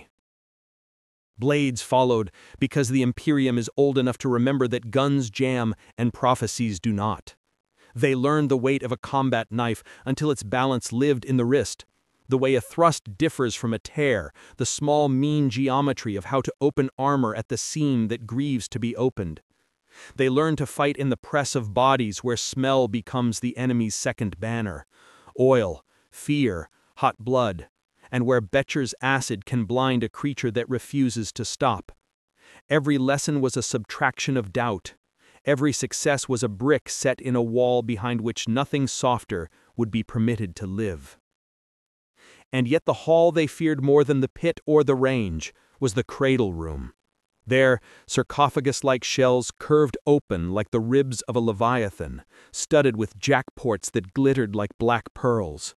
Blades followed because the Imperium is old enough to remember that guns jam and prophecies do not. They learned the weight of a combat knife until its balance lived in the wrist. The way a thrust differs from a tear, the small mean geometry of how to open armor at the seam that grieves to be opened. They learn to fight in the press of bodies where smell becomes the enemy's second banner. Oil, fear, hot blood, and where Becher's acid can blind a creature that refuses to stop. Every lesson was a subtraction of doubt. Every success was a brick set in a wall behind which nothing softer would be permitted to live. And yet the hall they feared more than the pit or the range was the cradle room. There, sarcophagus-like shells curved open like the ribs of a leviathan, studded with jackports that glittered like black pearls.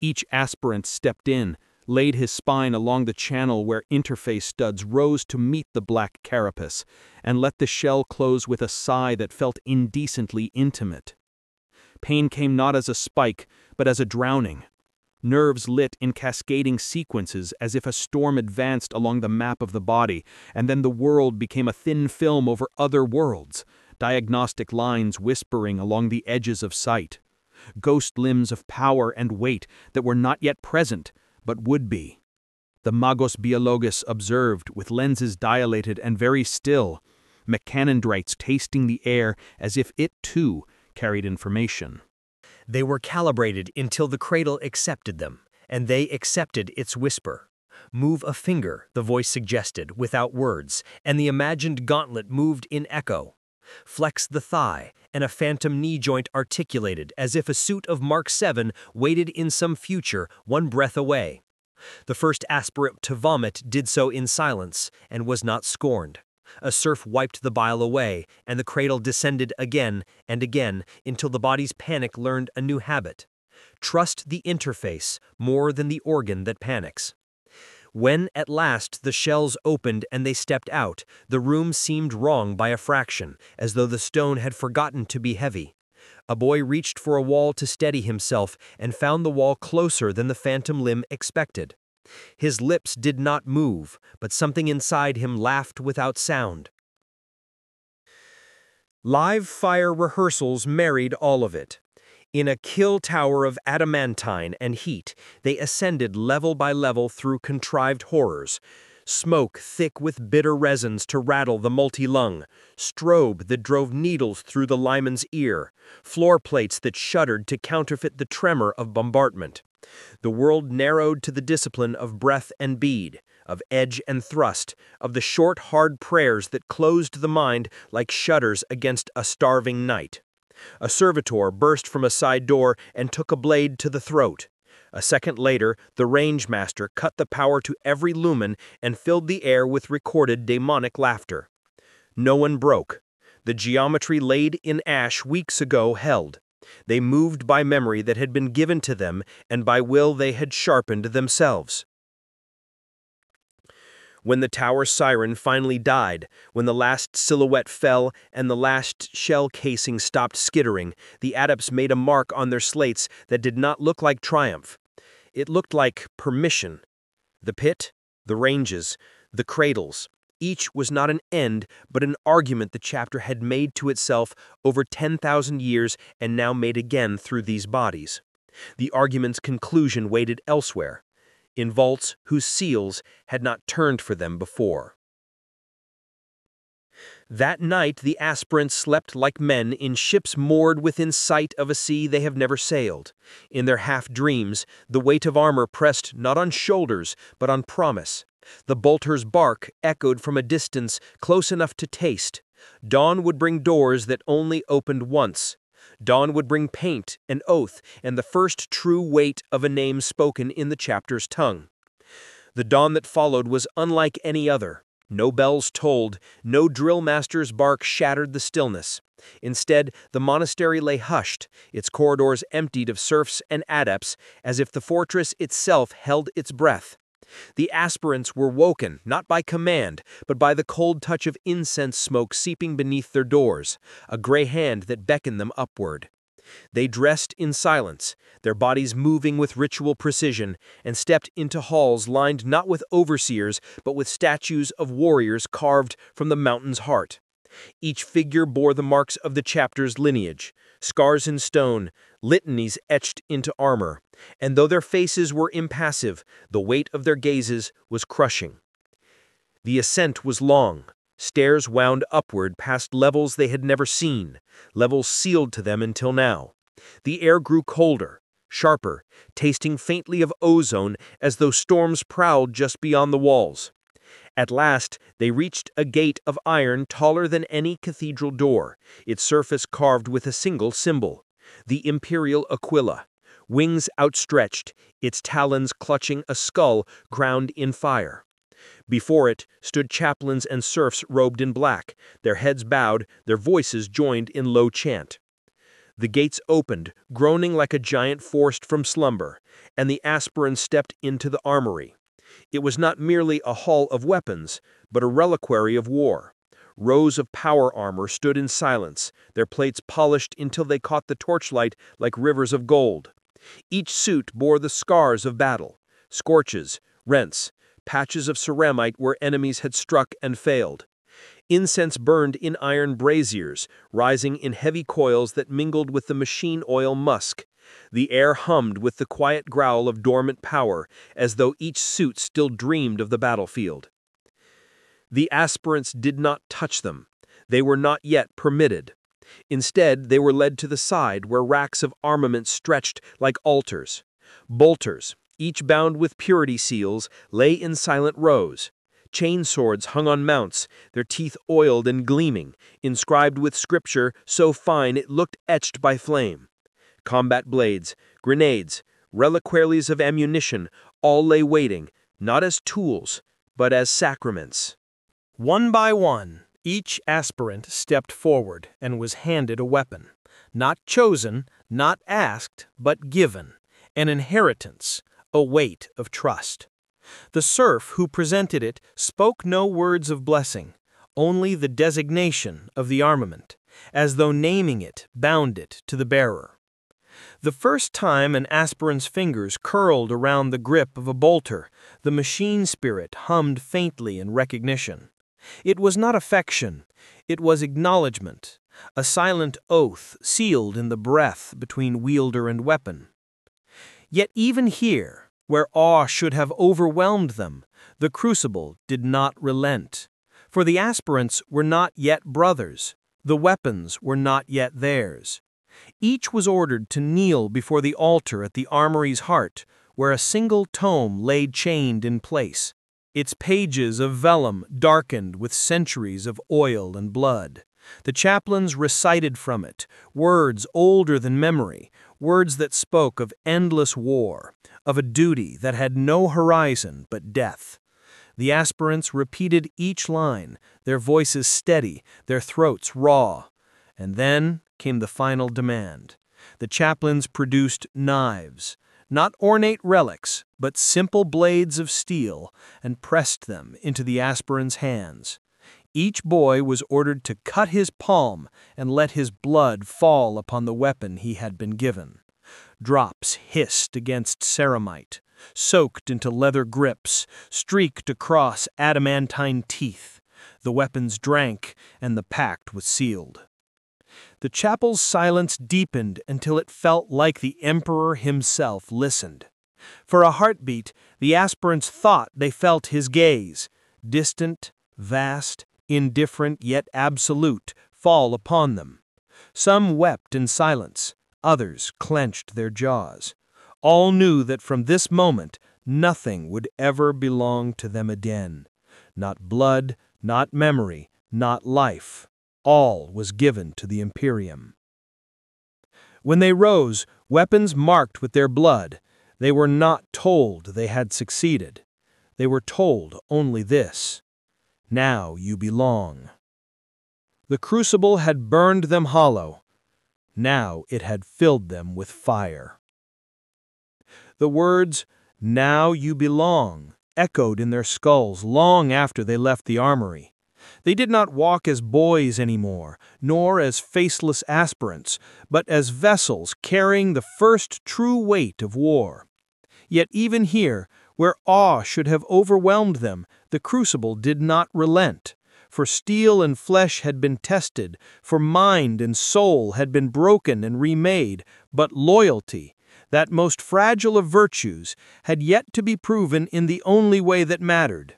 Each aspirant stepped in, laid his spine along the channel where interface studs rose to meet the black carapace, and let the shell close with a sigh that felt indecently intimate. Pain came not as a spike, but as a drowning. Nerves lit in cascading sequences as if a storm advanced along the map of the body, and then the world became a thin film over other worlds, diagnostic lines whispering along the edges of sight. Ghost limbs of power and weight that were not yet present, but would be. The magos biologus observed, with lenses dilated and very still, mechanandrites tasting the air as if it, too, carried information.
They were calibrated until the cradle accepted them, and they accepted its whisper. Move a finger, the voice suggested, without words, and the imagined gauntlet moved in echo. Flex the thigh, and a phantom knee joint articulated as if a suit of Mark VII waited in some future, one breath away. The first aspirant to vomit did so in silence, and was not scorned. A serf wiped the bile away, and the cradle descended again and again until the body's panic learned a new habit. Trust the interface more than the organ that panics. When, at last, the shells opened and they stepped out, the room seemed wrong by a fraction, as though the stone had forgotten to be heavy. A boy reached for a wall to steady himself and found the wall closer than the phantom limb expected. His lips did not move, but something inside him laughed without sound. Live fire rehearsals married all of it.
In a kill tower of adamantine and heat, they ascended level by level through contrived horrors. Smoke thick with bitter resins to rattle the multi-lung, strobe that drove needles through the lineman's ear, floor plates that shuddered to counterfeit the tremor of bombardment. The world narrowed to the discipline of breath and bead, of edge and thrust, of the short, hard prayers that closed the mind like shutters against a starving night. A servitor burst from a side door and took a blade to the throat. A second later, the range master cut the power to every lumen and filled the air with recorded demonic laughter. No one broke. The geometry laid in ash weeks ago held. They moved by memory that had been given to them and by will they had sharpened themselves. When the tower siren finally died, when the last silhouette fell and the last shell casing stopped skittering, the adepts made a mark on their slates that did not look like triumph. It looked like permission. The pit, the ranges, the cradles, each was not an end but an argument the chapter had made to itself over 10,000 years and now made again through these bodies. The argument's conclusion waited elsewhere, in vaults whose seals had not turned for them before. That night the aspirants slept like men in ships moored within sight of a sea they have never sailed. In their half-dreams, the weight of armor pressed not on shoulders, but on promise. The bolter's bark echoed from a distance close enough to taste. Dawn would bring doors that only opened once. Dawn would bring paint, an oath, and the first true weight of a name spoken in the chapter's tongue. The dawn that followed was unlike any other. No bells tolled, no drill master's bark shattered the stillness. Instead, the monastery lay hushed, its corridors emptied of serfs and adepts, as if the fortress itself held its breath. The aspirants were woken, not by command, but by the cold touch of incense smoke seeping beneath their doors, a gray hand that beckoned them upward. They dressed in silence, their bodies moving with ritual precision, and stepped into halls lined not with overseers, but with statues of warriors carved from the mountain's heart. Each figure bore the marks of the chapter's lineage, scars in stone, litanies etched into armor, and though their faces were impassive, the weight of their gazes was crushing. The ascent was long. Stairs wound upward past levels they had never seen, levels sealed to them until now. The air grew colder, sharper, tasting faintly of ozone as though storms prowled just beyond the walls. At last, they reached a gate of iron taller than any cathedral door, its surface carved with a single symbol, the imperial aquila, wings outstretched, its talons clutching a skull crowned in fire. Before it stood chaplains and serfs robed in black, their heads bowed, their voices joined in low chant. The gates opened, groaning like a giant forced from slumber, and the aspirants stepped into the armory. It was not merely a hall of weapons, but a reliquary of war. Rows of power armor stood in silence, their plates polished until they caught the torchlight like rivers of gold. Each suit bore the scars of battle, scorches, rents, patches of ceramite where enemies had struck and failed. Incense burned in iron braziers, rising in heavy coils that mingled with the machine oil musk. The air hummed with the quiet growl of dormant power, as though each suit still dreamed of the battlefield. The aspirants did not touch them. They were not yet permitted. Instead, they were led to the side where racks of armament stretched like altars. Bolters, each bound with purity seals, lay in silent rows. Chain swords hung on mounts, their teeth oiled and gleaming, inscribed with scripture so fine it looked etched by flame. Combat blades, grenades, reliquaries of ammunition, all lay waiting, not as tools, but as sacraments.
One by one, each aspirant stepped forward and was handed a weapon. Not chosen, not asked, but given. An inheritance, a weight of trust. The serf who presented it spoke no words of blessing, only the designation of the armament, as though naming it bound it to the bearer. The first time an aspirant's fingers curled around the grip of a bolter, the machine spirit hummed faintly in recognition. It was not affection, it was acknowledgement, a silent oath sealed in the breath between wielder and weapon. Yet even here, where awe should have overwhelmed them, the crucible did not relent. For the aspirants were not yet brothers, the weapons were not yet theirs. Each was ordered to kneel before the altar at the armory's heart, where a single tome lay chained in place, its pages of vellum darkened with centuries of oil and blood. The chaplains recited from it, words older than memory, words that spoke of endless war, of a duty that had no horizon but death. The aspirants repeated each line, their voices steady, their throats raw. And then came the final demand. The chaplains produced knives, not ornate relics, but simple blades of steel, and pressed them into the aspirant's hands. Each boy was ordered to cut his palm and let his blood fall upon the weapon he had been given. Drops hissed against ceramite, soaked into leather grips, streaked across adamantine teeth. The weapons drank, and the pact was sealed. The chapel's silence deepened until it felt like the emperor himself listened. For a heartbeat, the aspirants thought they felt his gaze, distant, vast, indifferent yet absolute, fall upon them. Some wept in silence, others clenched their jaws. All knew that from this moment nothing would ever belong to them again. Not blood, not memory, not life. All was given to the Imperium. When they rose, weapons marked with their blood, they were not told they had succeeded. They were told only this: now you belong. The crucible had burned them hollow. Now it had filled them with fire. The words, "Now you belong," echoed in their skulls long after they left the armory. They did not walk as boys anymore, nor as faceless aspirants, but as vessels carrying the first true weight of war. Yet even here, where awe should have overwhelmed them, the crucible did not relent. For steel and flesh had been tested, for mind and soul had been broken and remade, but loyalty, that most fragile of virtues, had yet to be proven in the only way that mattered.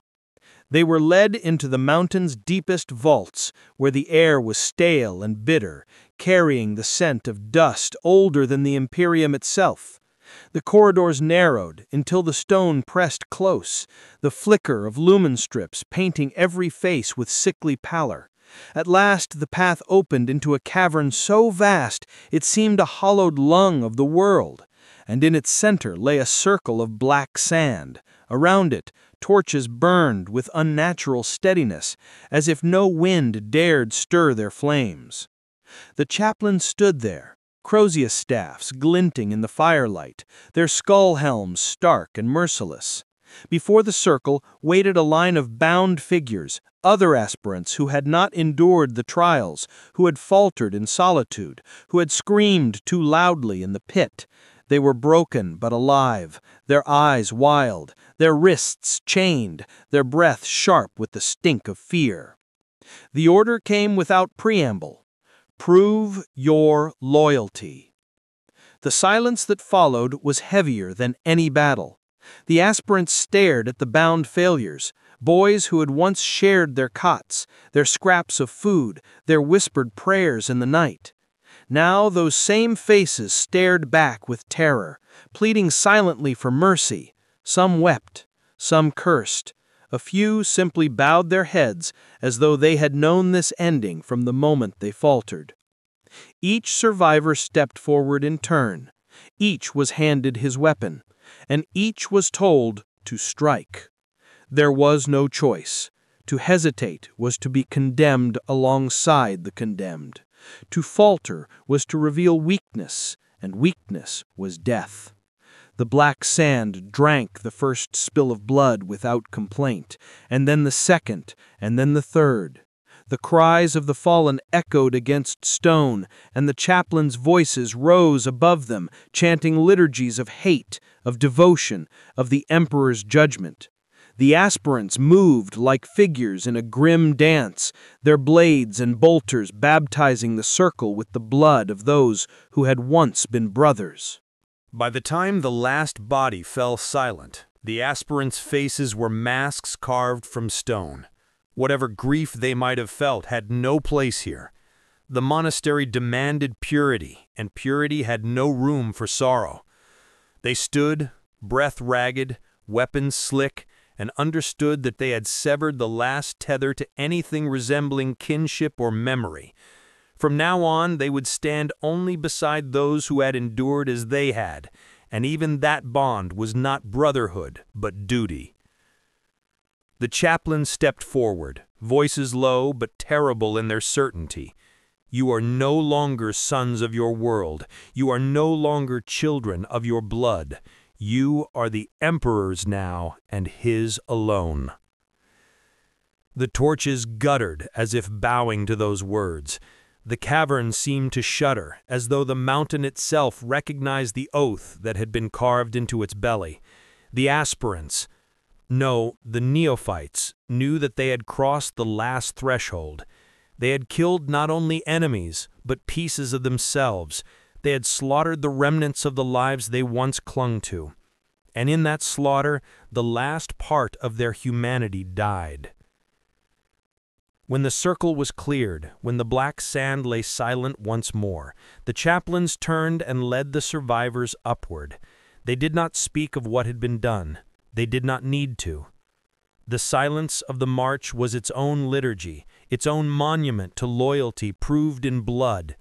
They were led into the mountain's deepest vaults, where the air was stale and bitter, carrying the scent of dust older than the Imperium itself. The corridors narrowed until the stone pressed close, the flicker of lumen strips painting every face with sickly pallor. At last the path opened into a cavern so vast it seemed a hollowed lung of the world, and in its center lay a circle of black sand. Around it, torches burned with unnatural steadiness, as if no wind dared stir their flames. The chaplains stood there, crozier staffs glinting in the firelight, their skull helms stark and merciless. Before the circle waited a line of bound figures, other aspirants who had not endured the trials, who had faltered in solitude, who had screamed too loudly in the pit. They were broken but alive, their eyes wild, their wrists chained, their breath sharp with the stink of fear. The order came without preamble: prove your loyalty. The silence that followed was heavier than any battle. The aspirants stared at the bound failures, boys who had once shared their cots, their scraps of food, their whispered prayers in the night. Now those same faces stared back with terror, pleading silently for mercy. Some wept, some cursed. A few simply bowed their heads as though they had known this ending from the moment they faltered. Each survivor stepped forward in turn. Each was handed his weapon, and each was told to strike. There was no choice. To hesitate was to be condemned alongside the condemned. To falter was to reveal weakness, and weakness was death. The black sand drank the first spill of blood without complaint, and then the second, and then the third. The cries of the fallen echoed against stone, and the chaplains' voices rose above them, chanting liturgies of hate, of devotion, of the emperor's judgment.
The aspirants moved like figures in a grim dance, their blades and bolters baptizing the circle with the blood of those who had once been brothers.
By the time the last body fell silent, the aspirants' faces were masks carved from stone. Whatever grief they might have felt had no place here. The monastery demanded purity, and purity had no room for sorrow. They stood, breath ragged, weapons slick, and understood that they had severed the last tether to anything resembling kinship or memory. From now on, they would stand only beside those who had endured as they had, and even that bond was not brotherhood, but duty. The chaplain stepped forward, voices low but terrible in their certainty. You are no longer sons of your world. You are no longer children of your blood. You are the Emperor's now, and his alone. The torches guttered as if bowing to those words. The cavern seemed to shudder, as though the mountain itself recognized the oath that had been carved into its belly. The aspirants, no, the neophytes, knew that they had crossed the last threshold. They had killed not only enemies, but pieces of themselves. They had slaughtered the remnants of the lives they once clung to. And in that slaughter, the last part of their humanity died. When the circle was cleared, when the black sand lay silent once more, the chaplains turned and led the survivors upward. They did not speak of what had been done. They did not need to. The silence of the march was its own liturgy, its own monument to loyalty proved in blood.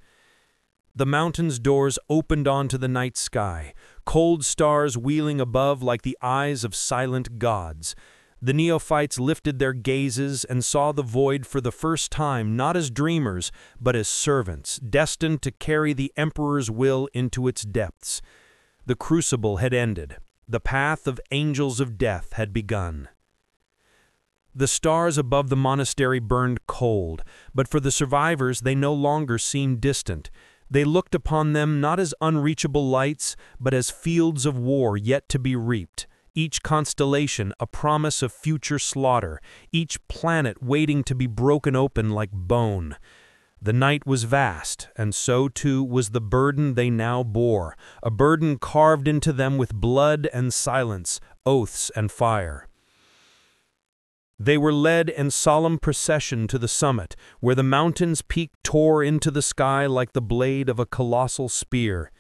The mountain's doors opened onto the night sky, cold stars wheeling above like the eyes of silent gods. The neophytes lifted their gazes and saw the void for the first time not as dreamers, but as servants, destined to carry the Emperor's will into its depths. The crucible had ended. The path of angels of death had begun. The stars above the monastery burned cold, but for the survivors they no longer seemed distant. They looked upon them not as unreachable lights, but as fields of war yet to be reaped, each constellation a promise of future slaughter, each planet waiting to be broken open like bone. The night was vast, and so too was the burden they now bore, a burden carved into them with blood and silence, oaths and fire. They were led in solemn procession to the summit, where the mountain's peak tore into the sky like the blade of a colossal spear.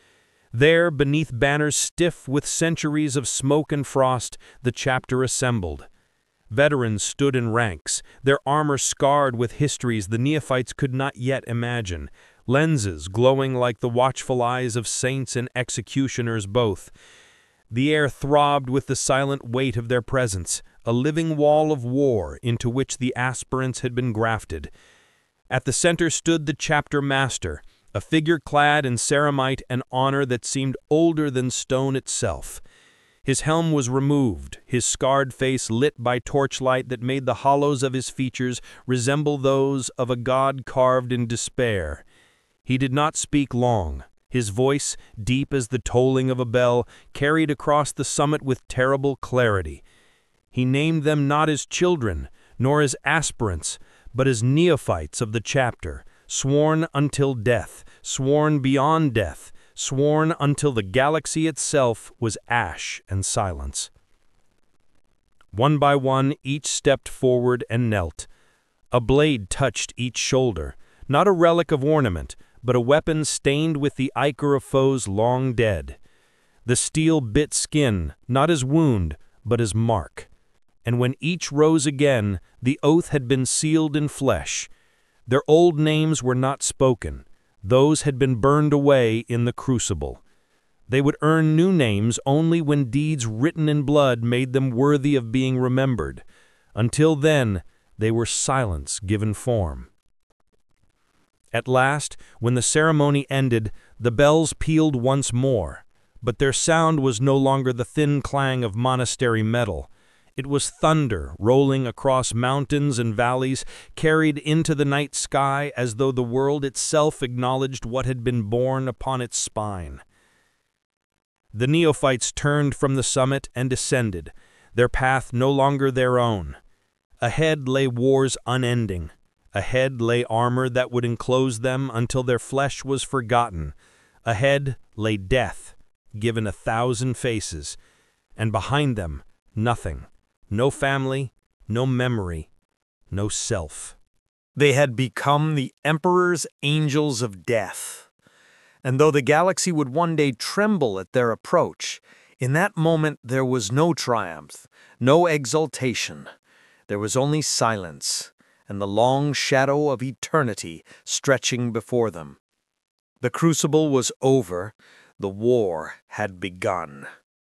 There, beneath banners stiff with centuries of smoke and frost, the chapter assembled. Veterans stood in ranks, their armor scarred with histories the neophytes could not yet imagine, lenses glowing like the watchful eyes of saints and executioners both. The air throbbed with the silent weight of their presence, a living wall of war into which the aspirants had been grafted. At the center stood the chapter master, a figure clad in ceramite and honor that seemed older than stone itself. His helm was removed, his scarred face lit by torchlight that made the hollows of his features resemble those of a god carved in despair. He did not speak long. His voice, deep as the tolling of a bell, carried across the summit with terrible clarity. He named them not as children, nor as aspirants, but as neophytes of the chapter, sworn until death, sworn beyond death, sworn until the galaxy itself was ash and silence. One by one, each stepped forward and knelt. A blade touched each shoulder, not a relic of ornament, but a weapon stained with the ichor of foes long dead. The steel bit skin, not as wound, but as mark. And when each rose again, the oath had been sealed in flesh. Their old names were not spoken. Those had been burned away in the crucible. They would earn new names only when deeds written in blood made them worthy of being remembered. Until then, they were silence given form. At last, when the ceremony ended, the bells pealed once more, but their sound was no longer the thin clang of monastery metal. It was thunder rolling across mountains and valleys, carried into the night sky as though the world itself acknowledged what had been borne upon its spine. The neophytes turned from the summit and descended.
their path no longer their own. Ahead lay wars unending. Ahead lay armor that would enclose them until their flesh was forgotten. Ahead lay death, given 1,000 faces. And behind them, nothing. No family, no memory, no self.
They had become the Emperor's angels of death. And though the galaxy would one day tremble at their approach, in that moment there was no triumph, no exultation. There was only silence and the long shadow of eternity stretching before them. The crucible was over, the war had begun.